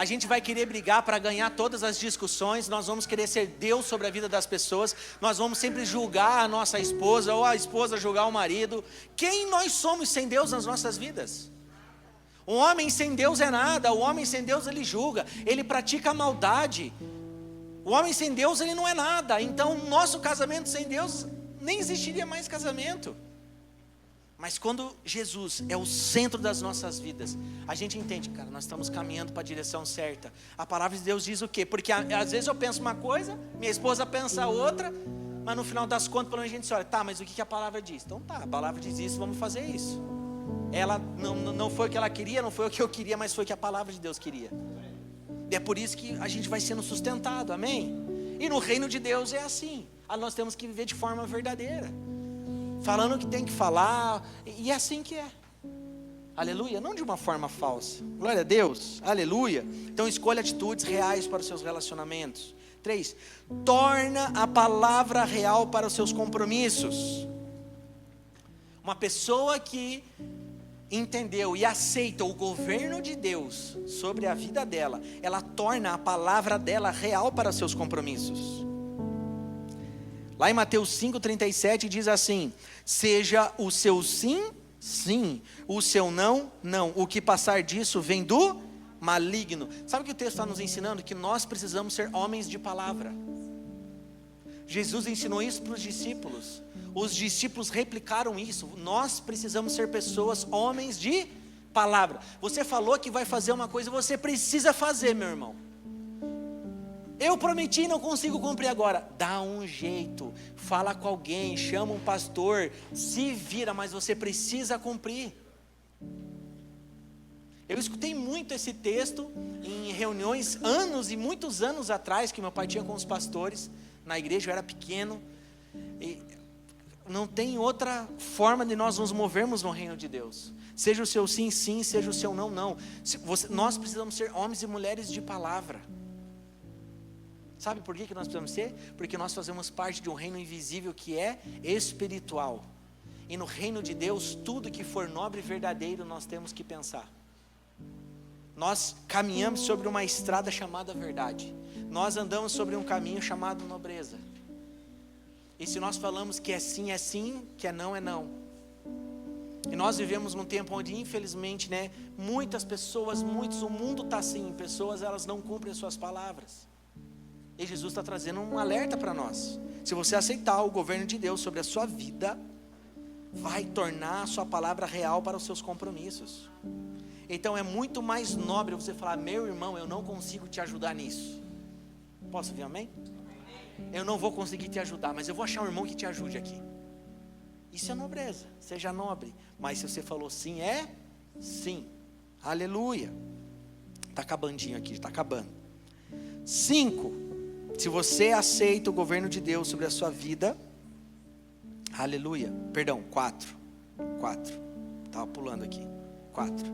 A gente vai querer brigar para ganhar todas as discussões, nós vamos querer ser Deus sobre a vida das pessoas, nós vamos sempre julgar a nossa esposa, ou a esposa julgar o marido. Quem nós somos sem Deus nas nossas vidas? Um homem sem Deus é nada, o homem sem Deus ele julga, ele pratica maldade. O homem sem Deus ele não é nada, então nosso casamento sem Deus nem existiria mais casamento. Mas quando Jesus é o centro das nossas vidas, a gente entende, cara, nós estamos caminhando para a direção certa. A palavra de Deus diz o quê? Porque às vezes eu penso uma coisa, minha esposa pensa outra, mas no final das contas, pelo menos a gente olha, tá, mas o que a palavra diz? Então tá, a palavra diz isso, vamos fazer isso. Ela não foi o que ela queria, não foi o que eu queria, mas foi o que a palavra de Deus queria. E é por isso que a gente vai sendo sustentado, amém? E no reino de Deus é assim, nós temos que viver de forma verdadeira, falando o que tem que falar, e é assim que é, aleluia, não de uma forma falsa, glória a Deus, aleluia. Então escolha atitudes reais para os seus relacionamentos. 3, torna a palavra real para os seus compromissos. Uma pessoa que entendeu e aceita o governo de Deus sobre a vida dela, ela torna a palavra dela real para os seus compromissos. Lá em Mateus 5,37 diz assim: seja o seu sim, sim, o seu não, não. O que passar disso vem do maligno. Sabe o que o texto está nos ensinando? Que nós precisamos ser homens de palavra. Jesus ensinou isso para os discípulos. Os discípulos replicaram isso. Nós precisamos ser pessoas, homens de palavra. Você falou que vai fazer uma coisa, você precisa fazer, meu irmão. Eu prometi e não consigo cumprir agora. Dá um jeito, fala com alguém, chama um pastor, se vira, mas você precisa cumprir. Eu escutei muito esse texto em reuniões, anos e muitos anos atrás, que meu pai tinha com os pastores, na igreja. Eu era pequeno, e não tem outra forma de nós nos movermos no reino de Deus. Seja o seu sim, sim, seja o seu não, não. Nós precisamos ser homens e mulheres de palavra. Sabe por que nós precisamos ser? Porque nós fazemos parte de um reino invisível que é espiritual. E no reino de Deus, tudo que for nobre e verdadeiro, nós temos que pensar. Nós caminhamos sobre uma estrada chamada verdade. Nós andamos sobre um caminho chamado nobreza. E se nós falamos que é sim, que é não, é não. E nós vivemos num tempo onde, infelizmente, muitas pessoas, o mundo está assim, pessoas elas não cumprem as suas palavras. E Jesus está trazendo um alerta para nós. Se você aceitar o governo de Deus sobre a sua vida, vai tornar a sua palavra real para os seus compromissos. Então é muito mais nobre você falar: meu irmão, eu não consigo te ajudar nisso. Posso ouvir amém? Eu não vou conseguir te ajudar, mas eu vou achar um irmão que te ajude aqui. Isso é nobreza, seja nobre. Mas se você falou sim, é sim. Aleluia. Está acabandinho aqui, está acabando. 5. Se você aceita o governo de Deus sobre a sua vida, aleluia, perdão, 4, estava pulando aqui, 4.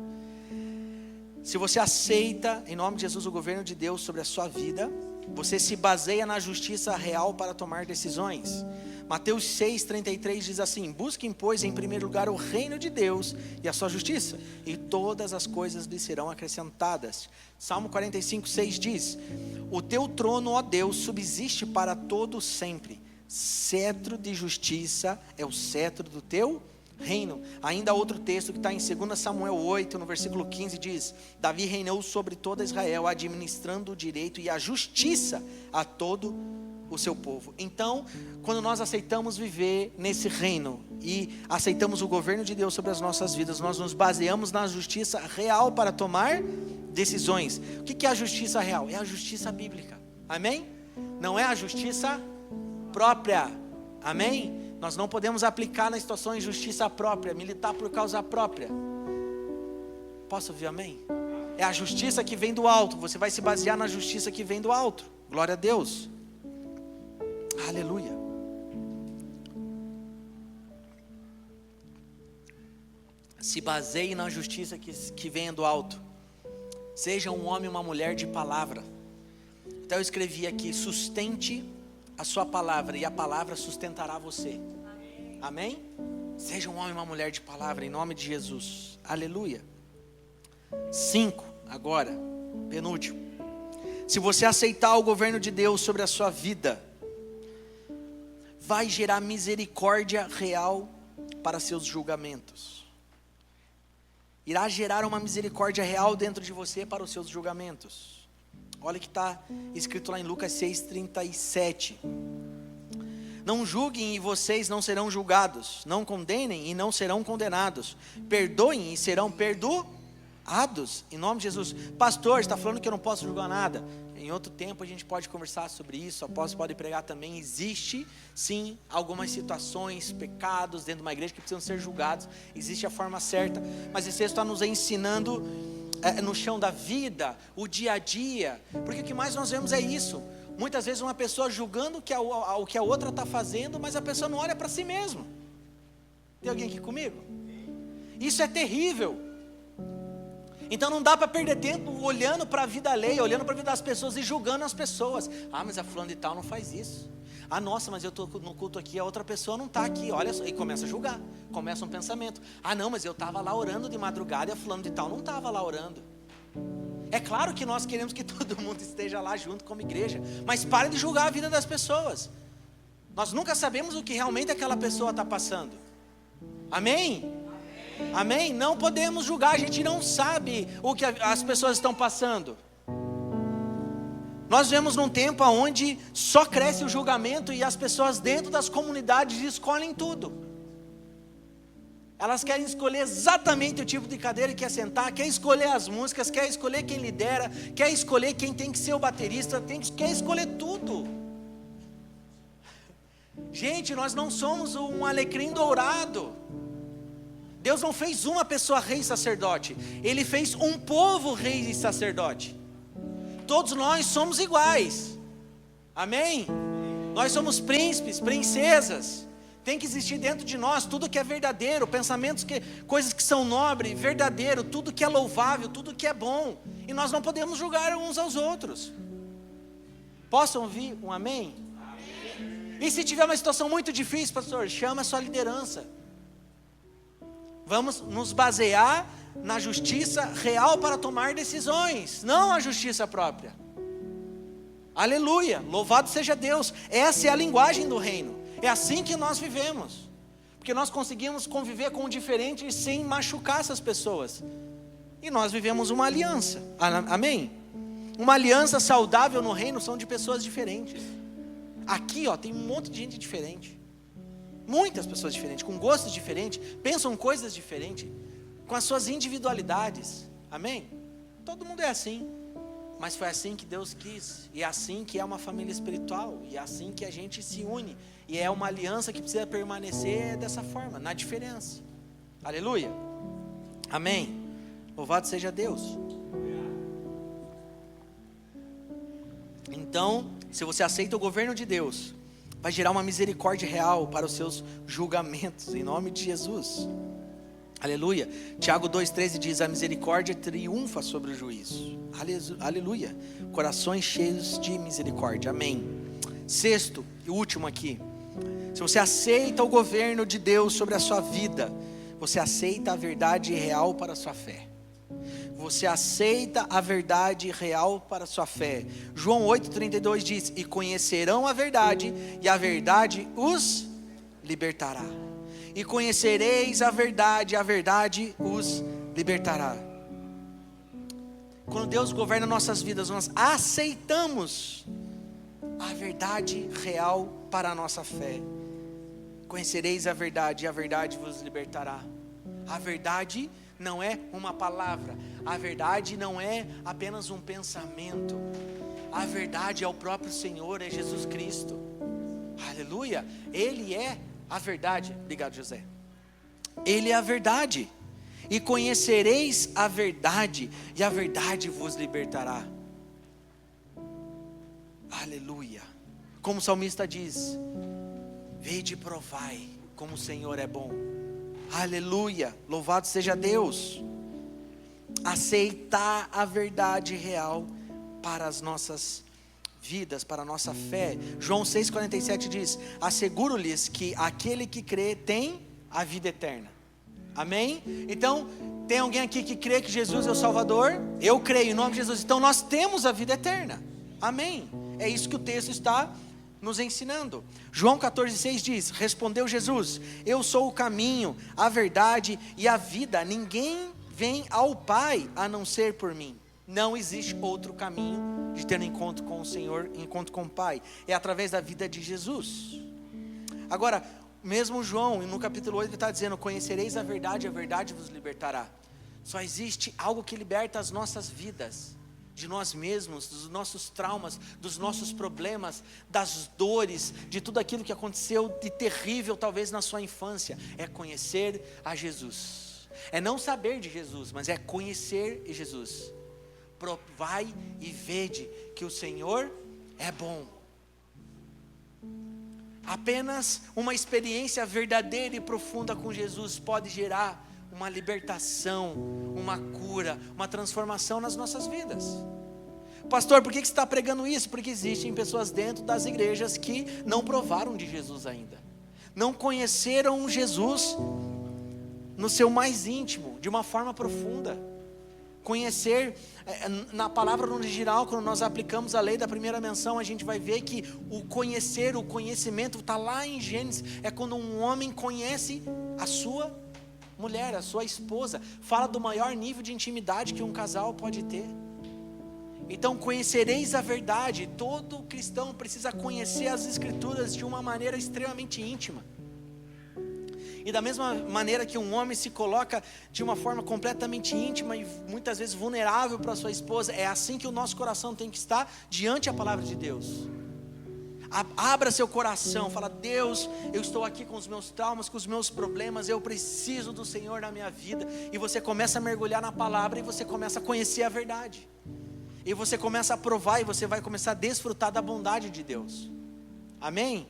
Se você aceita, em nome de Jesus, o governo de Deus sobre a sua vida, você se baseia na justiça real para tomar decisões. Mateus 6,33 diz assim: busquem, pois, em primeiro lugar o reino de Deus e a sua justiça, e todas as coisas lhe serão acrescentadas. Salmo 45,6 diz: o teu trono, ó Deus, subsiste para todo sempre. Cetro de justiça é o cetro do teu reino. Ainda outro texto que está em 2 Samuel 8, no versículo 15 diz: Davi reinou sobre toda Israel, administrando o direito e a justiça a todo o seu povo. Então, quando nós aceitamos viver nesse reino e aceitamos o governo de Deus sobre as nossas vidas, nós nos baseamos na justiça real para tomar decisões. O que é a justiça real? É a justiça bíblica, amém? Não é a justiça própria, amém? Nós não podemos aplicar nas situações de justiça própria, militar por causa própria. Posso ouvir amém? É a justiça que vem do alto. Você vai se basear na justiça que vem do alto. Glória a Deus. Aleluia. Se baseie na justiça que vem do alto. Seja um homem ou uma mulher de palavra. Então eu escrevi aqui: sustente a sua palavra e a palavra sustentará você. Amém? Seja um homem ou uma mulher de palavra, em nome de Jesus. Aleluia. 5, agora. penúltimo. Se você aceitar o governo de Deus sobre a sua vida, vai gerar misericórdia real para seus julgamentos. Irá gerar uma misericórdia real dentro de você para os seus julgamentos. Olha o que está escrito lá em Lucas 6,37. Não julguem e vocês não serão julgados. Não condenem e não serão condenados. Perdoem e serão perdoados. Em nome de Jesus. Pastor, está falando que eu não posso julgar nada. Em outro tempo a gente pode conversar sobre isso. O apóstolo pode pregar também. Existe sim algumas situações, pecados dentro de uma igreja que precisam ser julgados. Existe a forma certa. Mas esse texto está nos ensinando no chão da vida, o dia a dia. Porque o que mais nós vemos é isso. Muitas vezes uma pessoa julgando o que a outra está fazendo, mas a pessoa não olha para si mesma. Tem alguém aqui comigo? Isso é terrível. Então não dá para perder tempo olhando para a vida alheia, olhando para a vida das pessoas e julgando as pessoas. Ah, mas a fulana de tal não faz isso. Ah, nossa, mas eu estou no culto aqui, a outra pessoa não está aqui, olha só. E começa a julgar, começa um pensamento. Ah não, mas eu estava lá orando de madrugada e a fulana de tal não estava lá orando. É claro que nós queremos que todo mundo esteja lá junto como igreja, mas pare de julgar a vida das pessoas. Nós nunca sabemos o que realmente aquela pessoa está passando. Amém? Amém? Não podemos julgar, a gente não sabe o que as pessoas estão passando. Nós vivemos num tempo onde só cresce o julgamento e as pessoas dentro das comunidades escolhem tudo. Elas querem escolher exatamente o tipo de cadeira que quer sentar, quer escolher as músicas, quer escolher quem lidera, quer escolher quem tem que ser o baterista, quer escolher tudo. Gente, nós não somos um alecrim dourado. Deus não fez uma pessoa rei e sacerdote, Ele fez um povo rei e sacerdote. Todos nós somos iguais. Amém? Nós somos príncipes, princesas. Tem que existir dentro de nós tudo que é verdadeiro, pensamentos, coisas que são nobres, verdadeiro, tudo que é louvável, tudo que é bom. E nós não podemos julgar uns aos outros. Possam ouvir um amém? Amém. E se tiver uma situação muito difícil, pastor, chama a sua liderança. Vamos nos basear na justiça real para tomar decisões, não a justiça própria. Aleluia, louvado seja Deus. Essa é a linguagem do reino. É assim que nós vivemos, porque nós conseguimos conviver com o diferente sem machucar essas pessoas, e nós vivemos uma aliança, amém? Uma aliança saudável no reino são de pessoas diferentes. Aqui tem um monte de gente diferente, muitas pessoas diferentes, com gostos diferentes, pensam coisas diferentes, com as suas individualidades, amém? Todo mundo é assim. Mas foi assim que Deus quis, e é assim que é uma família espiritual, e é assim que a gente se une, e é uma aliança que precisa permanecer dessa forma, na diferença. Aleluia, amém, louvado seja Deus. Então, se você aceita o governo de Deus, vai gerar uma misericórdia real para os seus julgamentos, em nome de Jesus. Aleluia. Tiago 2,13 diz: a misericórdia triunfa sobre o juízo. Aleluia. Corações cheios de misericórdia. Amém. Sexto e último aqui. Se você aceita o governo de Deus sobre a sua vida, você aceita a verdade real para a sua fé. Você aceita a verdade real para a sua fé. João 8,32 diz: e conhecerão a verdade, e a verdade os libertará. E conhecereis a verdade os libertará. Quando Deus governa nossas vidas, nós aceitamos a verdade real para a nossa fé. Conhecereis a verdade, e a verdade vos libertará. A verdade não é uma palavra, a verdade não é apenas um pensamento. A verdade é o próprio Senhor, é Jesus Cristo. Aleluia, Ele é a verdade. Obrigado, José. Ele é a verdade. E conhecereis a verdade, e a verdade vos libertará. Aleluia. Como o salmista diz: vede e provai como o Senhor é bom. Aleluia, louvado seja Deus. Aceitar a verdade real para as nossas vidas, para a nossa fé. João 6,47 diz: asseguro-lhes que aquele que crê tem a vida eterna. Amém? Então, Tem alguém aqui que crê que Jesus é o Salvador? Eu creio em nome de Jesus. Então nós temos a vida eterna. Amém. É isso que o texto está nos ensinando. João 14,6 diz: respondeu Jesus: eu sou o caminho, a verdade e a vida. Ninguém vem ao Pai a não ser por mim. Não existe outro caminho de ter um encontro com o Senhor, encontro com o Pai. É através da vida de Jesus. Agora, mesmo João, no capítulo 8, ele está dizendo: conhecereis a verdade vos libertará. Só existe algo que liberta as nossas vidas, de nós mesmos, dos nossos traumas, dos nossos problemas, das dores, de tudo aquilo que aconteceu de terrível talvez na sua infância. É conhecer a Jesus. É não saber de Jesus, mas é conhecer Jesus. Provai e vede que o Senhor é bom. Apenas uma experiência verdadeira e profunda com Jesus pode gerar uma libertação, uma cura, uma transformação nas nossas vidas. Pastor, por que você está pregando isso? Porque existem pessoas dentro das igrejas que não provaram de Jesus ainda, não conheceram Jesus no seu mais íntimo, de uma forma profunda. Conhecer, na palavra original, quando nós aplicamos a lei da primeira menção, a gente vai ver que o conhecer, o conhecimento está lá em Gênesis. É quando um homem conhece a sua mulher, a sua esposa. Fala do maior nível de intimidade que um casal pode ter. Então conhecereis a verdade. Todo cristão precisa conhecer as escrituras de uma maneira extremamente íntima. E da mesma maneira que um homem se coloca de uma forma completamente íntima e muitas vezes vulnerável para sua esposa, é assim que o nosso coração tem que estar diante da palavra de Deus. Abra seu coração, fala: Deus, eu estou aqui com os meus traumas, com os meus problemas, eu preciso do Senhor na minha vida. E você começa a mergulhar na palavra e você começa a conhecer a verdade. E você começa a provar e você vai começar a desfrutar da bondade de Deus. Amém?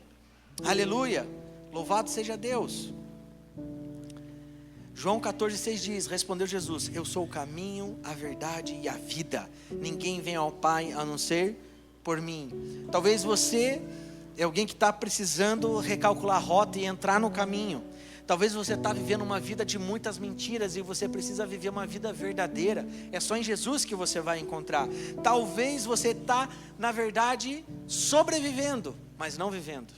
Aleluia, louvado seja Deus. João 14,6 diz: respondeu Jesus: eu sou o caminho, a verdade e a vida. Ninguém vem ao Pai a não ser por mim. Talvez você é alguém que está precisando recalcular a rota e entrar no caminho. Talvez você está vivendo uma vida de muitas mentiras e você precisa viver uma vida verdadeira. É só em Jesus que você vai encontrar. Talvez você está, na verdade, sobrevivendo, mas não vivendo.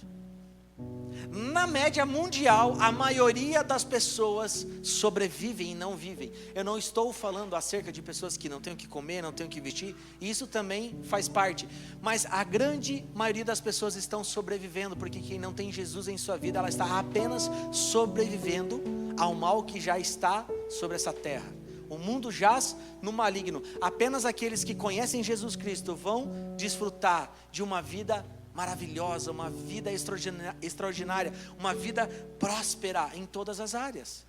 Na média mundial, a maioria das pessoas sobrevivem e não vivem. Eu não estou falando acerca de pessoas que não têm o que comer, não têm o que vestir. Isso também faz parte. Mas a grande maioria das pessoas estão sobrevivendo, porque quem não tem Jesus em sua vida, ela está apenas sobrevivendo ao mal que já está sobre essa terra. O mundo jaz no maligno. Apenas aqueles que conhecem Jesus Cristo vão desfrutar de uma vida maravilhosa, uma vida extraordinária, uma vida próspera em todas as áreas.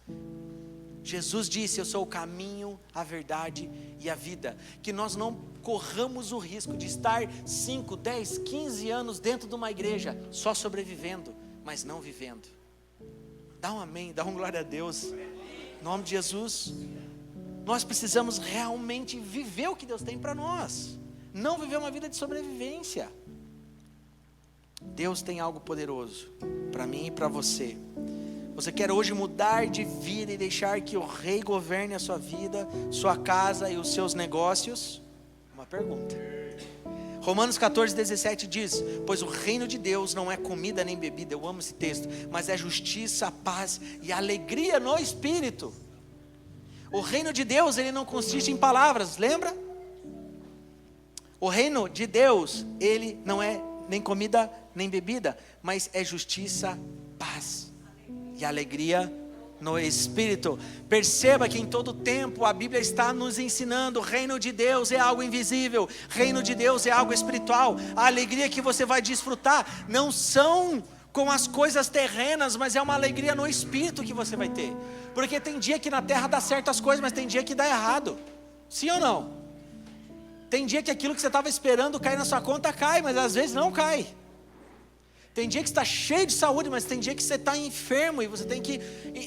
Jesus disse: eu sou o caminho, a verdade e a vida. Que nós não corramos o risco de estar 5, 10, 15 anos dentro de uma igreja só sobrevivendo, mas não vivendo. Dá um amém, dá um glória a Deus. Em nome de Jesus. Nós precisamos realmente viver o que Deus tem para nós, não viver uma vida de sobrevivência. Deus tem algo poderoso para mim e para você. Você quer hoje mudar de vida e deixar que o Rei governe a sua vida, sua casa e os seus negócios? Uma pergunta. Romanos 14,17 diz: pois o reino de Deus não é comida nem bebida. Eu amo esse texto. Mas é justiça, paz e alegria no Espírito. O reino de Deus, ele não consiste em palavras, lembra? O reino de Deus, ele não é nem comida, nem bebida, mas é justiça, paz e alegria no Espírito. Perceba que em todo tempo a Bíblia está nos ensinando: o reino de Deus é algo invisível, reino de Deus é algo espiritual. A alegria que você vai desfrutar não são com as coisas terrenas, mas é uma alegria no Espírito que você vai ter. Porque tem dia que na terra dá certas coisas, mas tem dia que dá errado. Sim ou não? Tem dia que aquilo que você estava esperando cair na sua conta cai, mas às vezes não cai. Tem dia que você está cheio de saúde, mas tem dia que você está enfermo e você tem que,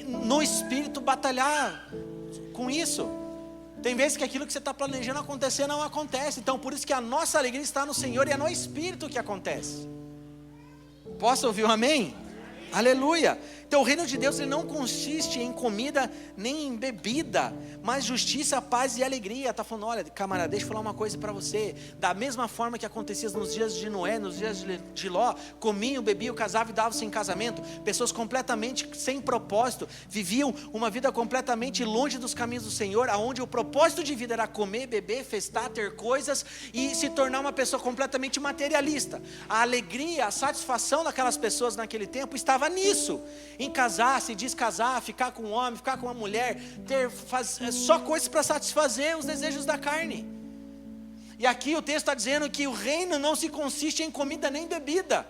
no Espírito, batalhar com isso. Tem vezes que aquilo que você está planejando acontecer não acontece. Então por isso que a nossa alegria está no Senhor e é no Espírito que acontece. Posso ouvir um amém? Aleluia. Então o reino de Deus ele não consiste em comida nem em bebida, mas justiça, paz e alegria. Está falando, olha camarada, deixa eu falar uma coisa para você. Da mesma forma que acontecia nos dias de Noé, nos dias de Ló, comiam, bebiam, casavam e davam-se em casamento. Pessoas completamente sem propósito, viviam uma vida completamente longe dos caminhos do Senhor, aonde o propósito de vida era comer, beber, festar, ter coisas e se tornar uma pessoa completamente materialista. A alegria, a satisfação daquelas pessoas naquele tempo estava nisso, em casar, se descasar, ficar com um homem, ficar com uma mulher, só coisas para satisfazer os desejos da carne. E aqui o texto está dizendo que o reino não se consiste em comida nem bebida,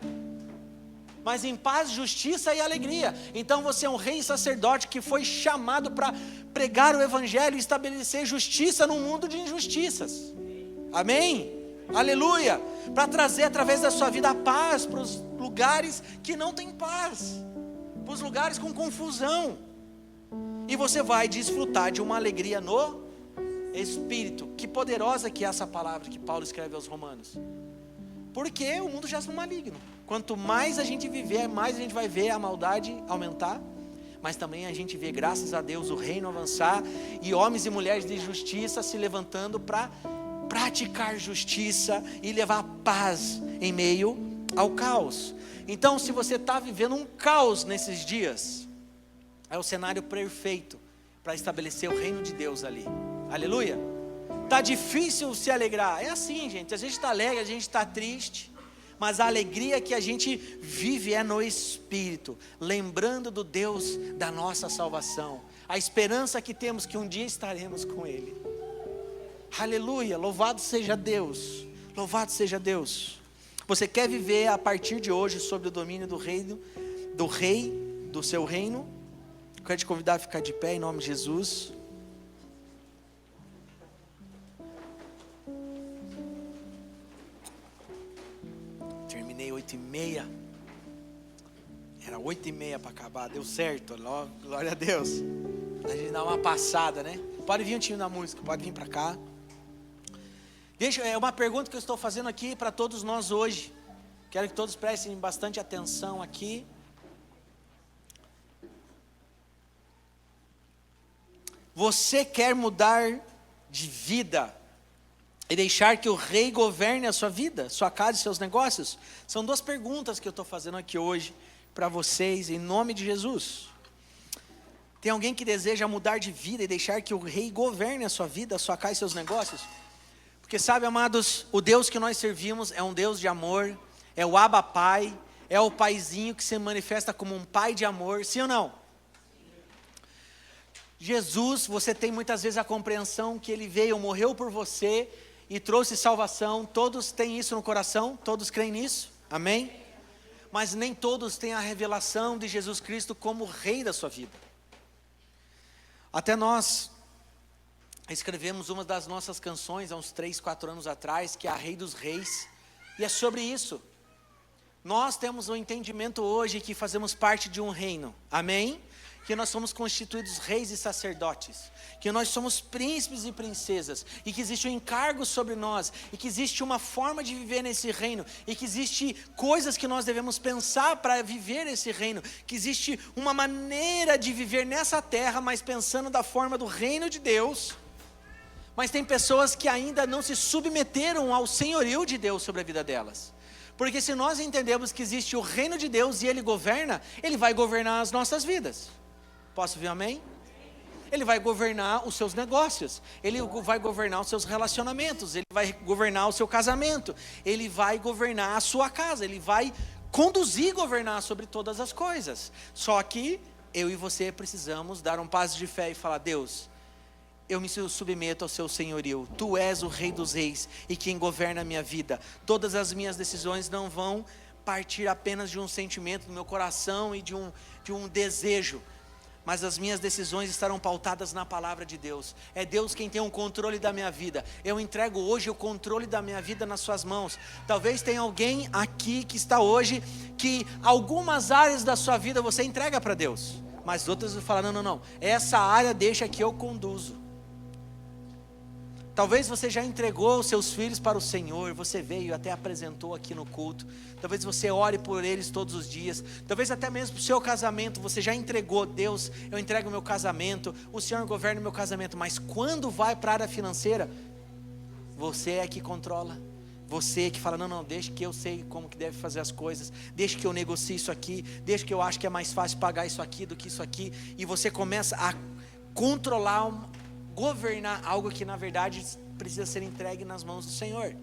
mas em paz, justiça e alegria. Então você é um rei e sacerdote que foi chamado para pregar o evangelho e estabelecer justiça num mundo de injustiças. Amém? Aleluia. Para trazer através da sua vida a paz para os lugares que não tem paz, para os lugares com confusão. E você vai desfrutar de uma alegria no Espírito. Que poderosa que é essa palavra que Paulo escreve aos Romanos. Porque o mundo já é maligno. Quanto mais a gente viver, mais a gente vai ver a maldade aumentar. Mas também a gente vê, graças a Deus, o reino avançar. E homens e mulheres de justiça se levantando para praticar justiça e levar paz em meio ao caos. Então, se você está vivendo um caos nesses dias, é o cenário perfeito para estabelecer o reino de Deus ali. Aleluia. Está difícil se alegrar. É assim, gente. A gente está alegre, a gente está triste, mas a alegria que a gente vive é no Espírito, lembrando do Deus da nossa salvação, a esperança que temos que um dia estaremos com Ele. Aleluia, louvado seja Deus, louvado seja Deus. Você quer viver a partir de hoje sob o domínio do reino, do rei, do seu reino? Eu quero te convidar a ficar de pé em nome de Jesus. Terminei 8h30, era 8h30 para acabar, deu certo, glória a Deus. A gente dá uma passada, né? Pode vir um time da música, pode vir para cá. É uma pergunta que eu estou fazendo aqui para todos nós hoje. Quero que todos prestem bastante atenção aqui. Você quer mudar de vida e deixar que o rei governe a sua vida, sua casa e seus negócios? São duas perguntas que eu estou fazendo aqui hoje para vocês, em nome de Jesus. Tem alguém que deseja mudar de vida e deixar que o rei governe a sua vida, a sua casa e seus negócios? Porque sabe, amados, o Deus que nós servimos é um Deus de amor, é o Abba Pai, é o paizinho que se manifesta como um pai de amor, sim ou não? Jesus, você tem muitas vezes a compreensão que Ele veio, morreu por você e trouxe salvação. Todos têm isso no coração, todos creem nisso, amém? Mas nem todos têm a revelação de Jesus Cristo como rei da sua vida. Até nós escrevemos uma das nossas canções há uns 3, 4 anos atrás, que é a Rei dos Reis, e é sobre isso. Nós temos o entendimento hoje que fazemos parte de um reino, amém? Que nós somos constituídos reis e sacerdotes, que nós somos príncipes e princesas, e que existe um encargo sobre nós, e que existe uma forma de viver nesse reino, e que existe coisas que nós devemos pensar para viver esse reino, que existe uma maneira de viver nessa terra, mas pensando da forma do reino de Deus. Mas tem pessoas que ainda não se submeteram ao senhorio de Deus sobre a vida delas. Porque se nós entendemos que existe o reino de Deus e Ele governa, Ele vai governar as nossas vidas. Posso ouvir amém? Ele vai governar os seus negócios, Ele vai governar os seus relacionamentos, Ele vai governar o seu casamento, Ele vai governar a sua casa, Ele vai conduzir e governar sobre todas as coisas. Só que eu e você precisamos dar um passo de fé e falar: Deus, eu me submeto ao seu senhorio, Tu és o rei dos reis e quem governa a minha vida. Todas as minhas decisões não vão partir apenas de um sentimento do meu coração e de um desejo, mas as minhas decisões estarão pautadas na palavra de Deus. É Deus quem tem o controle da minha vida. Eu entrego hoje o controle da minha vida nas suas mãos. Talvez tenha alguém aqui que está hoje, que algumas áreas da sua vida você entrega para Deus, mas outras falam: não, essa área deixa que eu conduzo. Talvez você já entregou os seus filhos para o Senhor, você veio e até apresentou aqui no culto. Talvez você ore por eles todos os dias. Talvez até mesmo para o seu casamento, você já entregou. Deus, eu entrego o meu casamento, o Senhor governa o meu casamento. Mas quando vai para a área financeira, você é que controla. Você é que fala, não, deixa que eu sei como que deve fazer as coisas. Deixa que eu negocie isso aqui. Deixa que eu acho que é mais fácil pagar isso aqui do que isso aqui. E você começa a controlar, governar algo que na verdade precisa ser entregue nas mãos do Senhor.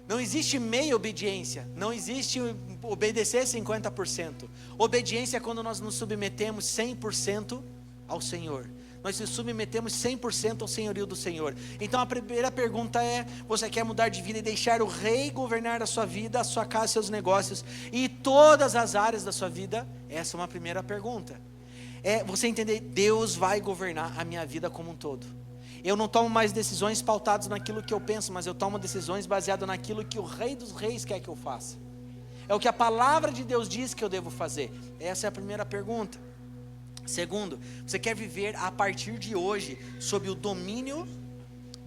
Não existe meia obediência, não existe obedecer 50%. Obediência é quando nós nos submetemos 100% ao Senhor. Nós nos submetemos 100% ao senhorio do Senhor. Então a primeira pergunta é: você quer mudar de vida e deixar o Rei governar a sua vida, a sua casa, seus negócios e todas as áreas da sua vida? Essa é uma primeira pergunta. É você entender, Deus vai governar a minha vida como um todo. Eu não tomo mais decisões pautadas naquilo que eu penso, mas eu tomo decisões baseadas naquilo que o Rei dos Reis quer que eu faça. É o que a palavra de Deus diz que eu devo fazer. Essa é a primeira pergunta. Segundo, você quer viver a partir de hoje sob o domínio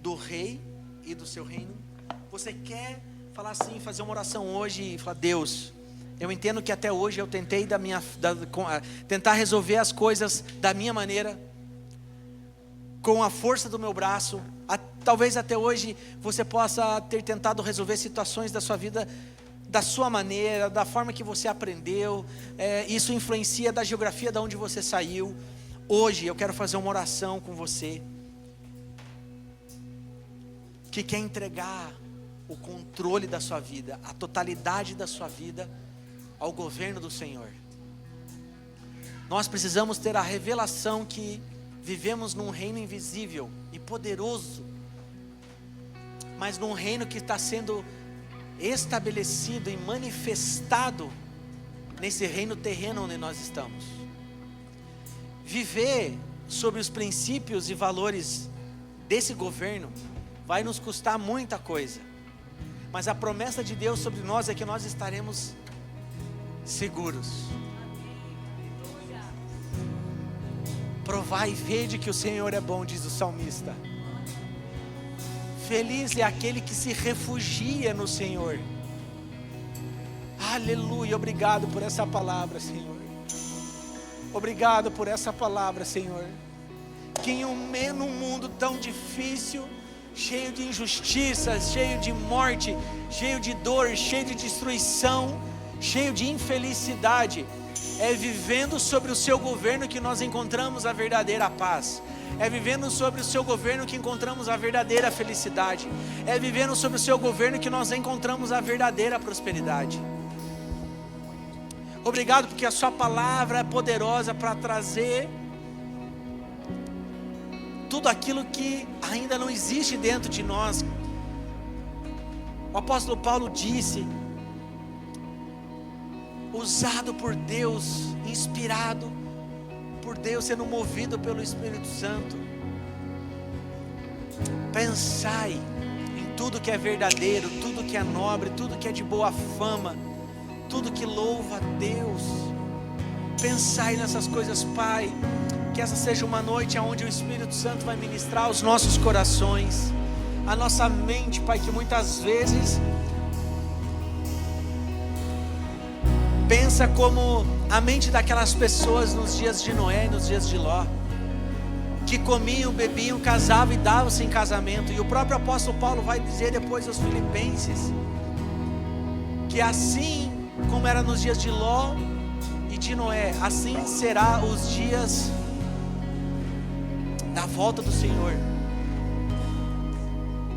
do Rei e do seu reino? Você quer falar assim, fazer uma oração hoje e falar: Deus, eu entendo que até hoje eu tentei tentar resolver as coisas da minha maneira, com a força do meu braço. Talvez até hoje você possa ter tentado resolver situações da sua vida da sua maneira, da forma que você aprendeu. Isso influencia da geografia de onde você saiu. Hoje eu quero fazer uma oração com você que quer entregar o controle da sua vida, a totalidade da sua vida ao governo do Senhor. Nós precisamos ter a revelação que vivemos num reino invisível e poderoso, mas num reino que está sendo estabelecido e manifestado nesse reino terreno onde nós estamos. Viver sobre os princípios e valores desse governo vai nos custar muita coisa, mas a promessa de Deus sobre nós é que nós estaremos seguros. Provai e vede que o Senhor é bom, diz o salmista. Feliz é aquele que se refugia no Senhor. Aleluia, obrigado por essa palavra, Senhor. Obrigado por essa palavra, Senhor. Que em um mundo tão difícil, cheio de injustiças, cheio de morte, cheio de dor, cheio de destruição, cheio de infelicidade, é vivendo sobre o seu governo que nós encontramos a verdadeira paz. É vivendo sobre o seu governo que encontramos a verdadeira felicidade. É vivendo sobre o seu governo que nós encontramos a verdadeira prosperidade. Obrigado porque a sua palavra é poderosa para trazer tudo aquilo que ainda não existe dentro de nós. O apóstolo Paulo disse: usado por Deus, inspirado por Deus, sendo movido pelo Espírito Santo. Pensai em tudo que é verdadeiro, tudo que é nobre, tudo que é de boa fama, tudo que louva a Deus. Pensai nessas coisas, Pai. Que essa seja uma noite onde o Espírito Santo vai ministrar os nossos corações, a nossa mente, Pai, que muitas vezes pensa como a mente daquelas pessoas nos dias de Noé e nos dias de Ló, que comiam, bebiam, casavam e davam-se em casamento. E o próprio apóstolo Paulo vai dizer depois aos Filipenses que assim como era nos dias de Ló e de Noé, assim será os dias da volta do Senhor.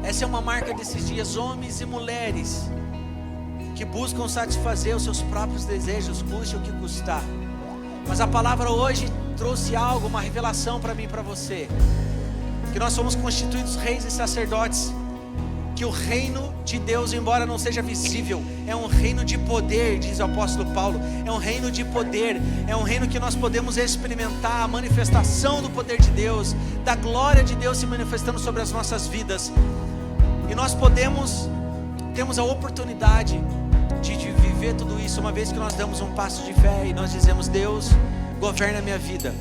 Essa é uma marca desses dias, homens e mulheres que buscam satisfazer os seus próprios desejos, custe o que custar. Mas a palavra hoje trouxe algo, uma revelação para mim e para você, que nós somos constituídos reis e sacerdotes, que o reino de Deus, embora não seja visível, é um reino de poder, diz o apóstolo Paulo. É um reino de poder, é um reino que nós podemos experimentar a manifestação do poder de Deus, da glória de Deus se manifestando sobre as nossas vidas. E nós temos a oportunidade de viver tudo isso, uma vez que nós damos um passo de fé e nós dizemos: Deus, governa a minha vida.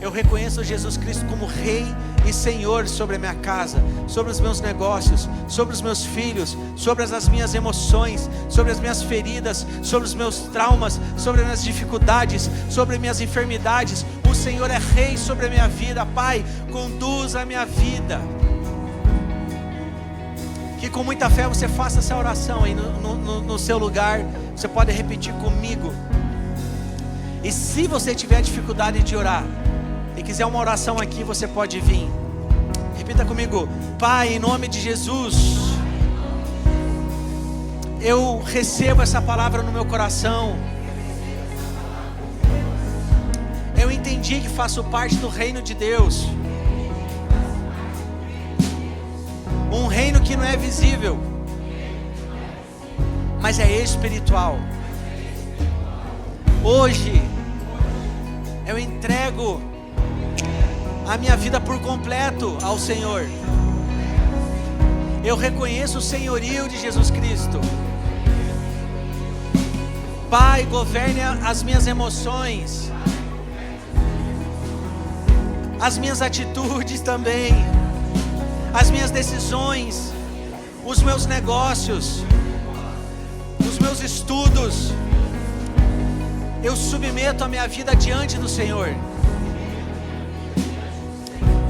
Eu reconheço Jesus Cristo como Rei e Senhor sobre a minha casa, sobre os meus negócios, sobre os meus filhos, sobre as minhas emoções, sobre as minhas feridas, sobre os meus traumas, sobre as minhas dificuldades, sobre as minhas enfermidades. O Senhor é Rei sobre a minha vida. Pai, conduz a minha vida. Que com muita fé você faça essa oração aí no seu lugar. Você pode repetir comigo. E se você tiver dificuldade de orar e quiser uma oração aqui, você pode vir. Repita comigo: Pai, em nome de Jesus, eu recebo essa palavra no meu coração. Eu entendi que faço parte do reino de Deus, um reino que não é visível, mas é espiritual. Hoje eu entrego a minha vida por completo ao Senhor. Eu reconheço o senhorio de Jesus Cristo. Pai, governe as minhas emoções, as minhas atitudes também, as minhas decisões, os meus negócios, os meus estudos. Eu submeto a minha vida diante do Senhor.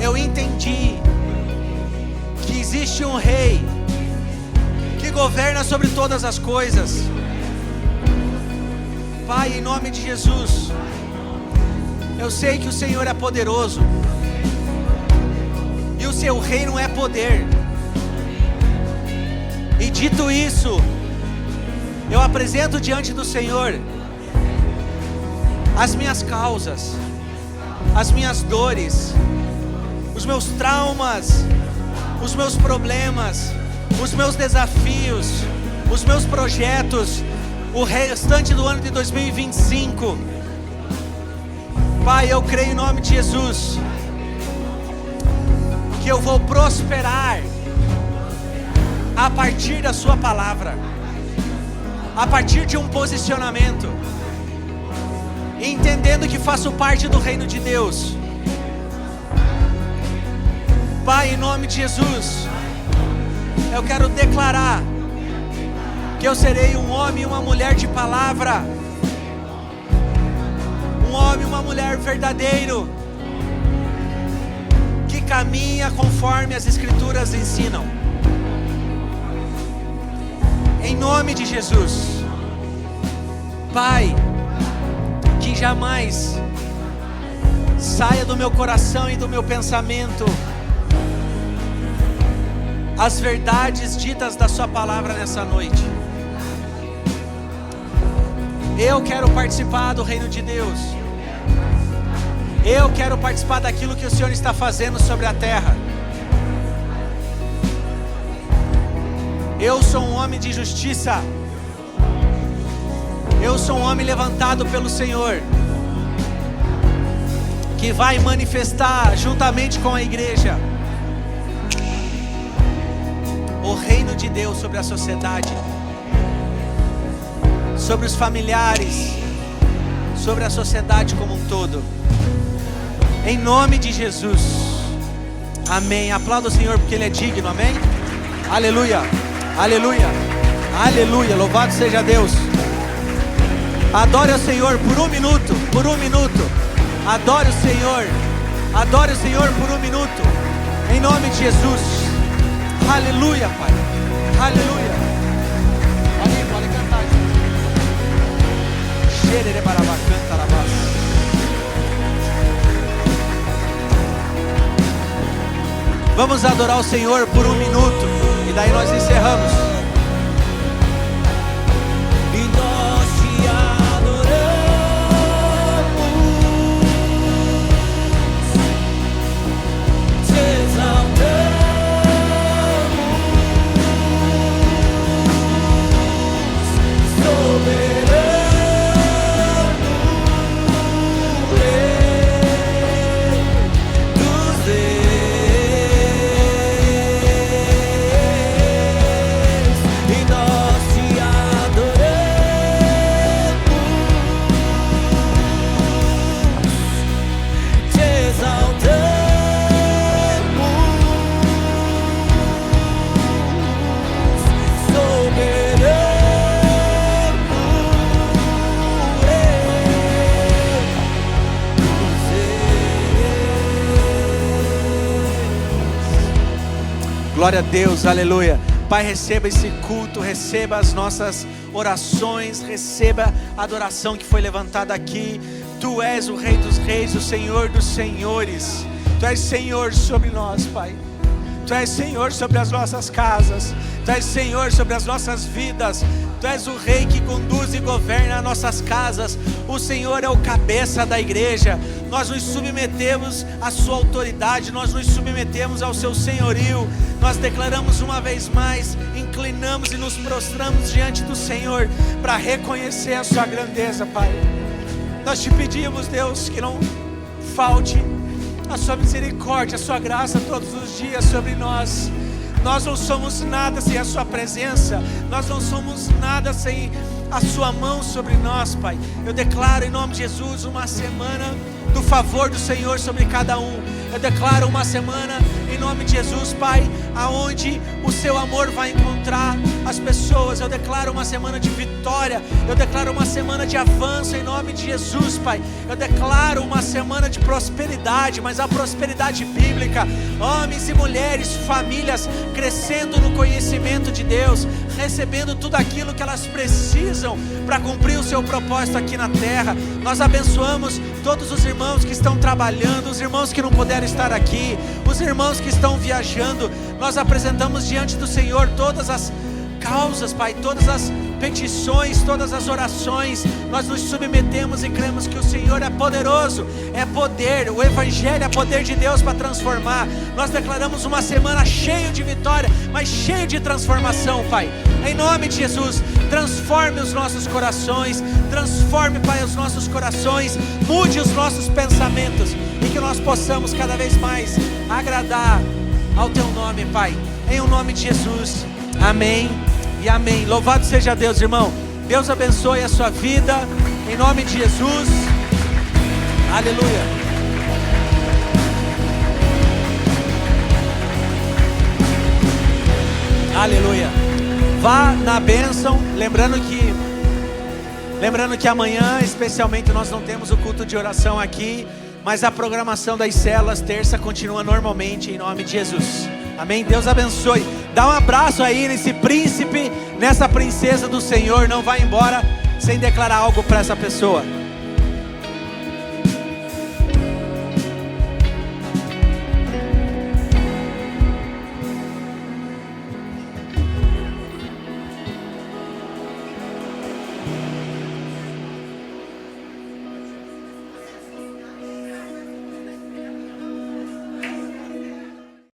Eu entendi que existe um Rei que governa sobre todas as coisas. Pai, em nome de Jesus, eu sei que o Senhor é poderoso e o seu reino é poder. E dito isso, eu apresento diante do Senhor as minhas causas, as minhas dores, os meus traumas, os meus problemas, os meus desafios, os meus projetos, o restante do ano de 2025. Pai, eu creio em nome de Jesus que eu vou prosperar a partir da sua palavra, a partir de um posicionamento, entendendo que faço parte do reino de Deus. Pai, em nome de Jesus, eu quero declarar que eu serei um homem e uma mulher de palavra, um homem e uma mulher verdadeiro, que caminha conforme as Escrituras ensinam. Em nome de Jesus, Pai, que jamais saia do meu coração e do meu pensamento as verdades ditas da sua palavra nessa noite. Eu quero participar do reino de Deus. Eu quero participar daquilo que o Senhor está fazendo sobre a terra. Eu sou um homem de justiça. Eu sou um homem levantado pelo Senhor, que vai manifestar juntamente com a igreja o reino de Deus sobre a sociedade, sobre os familiares, sobre a sociedade como um todo. Em nome de Jesus. Amém. Aplauda o Senhor porque Ele é digno. Amém. Aleluia. Aleluia. Aleluia. Louvado seja Deus. Adore o Senhor por um minuto. Por um minuto. Adore o Senhor. Adore o Senhor por um minuto. Em nome de Jesus. Aleluia, Pai. Aleluia. Pode cantar. Xerere barabá, canta rabás. Vamos adorar o Senhor por um minuto e daí nós encerramos. E nós te adoramos, te exaltamos, soberano Rei dos reis. Glória a Deus, aleluia. Pai, receba esse culto, receba as nossas orações, receba a adoração que foi levantada aqui. Tu és o Rei dos Reis, o Senhor dos Senhores. Tu és Senhor sobre nós, Pai. Tu és Senhor sobre as nossas casas. Tu és Senhor sobre as nossas vidas. Tu és o Rei que conduz e governa as nossas casas. O Senhor é o cabeça da igreja. Nós nos submetemos à sua autoridade. Nós nos submetemos ao seu senhorio. Nós declaramos uma vez mais, inclinamos e nos prostramos diante do Senhor para reconhecer a sua grandeza, Pai. Nós te pedimos, Deus, que não falte a sua misericórdia, a sua graça todos os dias sobre nós. Nós não somos nada sem a sua presença. Nós não somos nada sem a sua mão sobre nós, Pai. Eu declaro em nome de Jesus uma semana do favor do Senhor sobre cada um. Eu declaro uma semana em nome de Jesus, Pai, aonde o seu amor vai encontrar as pessoas. Eu declaro uma semana de vitória. Eu declaro uma semana de avanço em nome de Jesus, Pai. Eu declaro uma semana de prosperidade, mas a prosperidade bíblica. Homens e mulheres, famílias crescendo no conhecimento de Deus, recebendo tudo aquilo que elas precisam para cumprir o seu propósito aqui na terra. Nós abençoamos todos os irmãos que estão trabalhando, os irmãos que não puderam estar aqui, os irmãos que estão viajando. Nós apresentamos diante do Senhor todas as causas, Pai, todas as petições, todas as orações. Nós nos submetemos e cremos que o Senhor é poderoso, é poder, o Evangelho é poder de Deus para transformar. Nós declaramos uma semana cheia de vitória, mas cheia de transformação, Pai. Em nome de Jesus, transforme os nossos corações, transforme, Pai, os nossos corações, mude os nossos pensamentos e que nós possamos cada vez mais agradar ao Teu nome, Pai. Em o nome de Jesus, amém e amém. Louvado seja Deus, irmão. Deus abençoe a sua vida, em nome de Jesus. Aleluia. Aleluia. Vá na bênção, lembrando que amanhã, especialmente, nós não temos o culto de oração aqui, mas a programação das células terça continua normalmente, em nome de Jesus. Amém? Deus abençoe. Dá um abraço aí nesse príncipe, nessa princesa do Senhor. Não vai embora sem declarar algo para essa pessoa.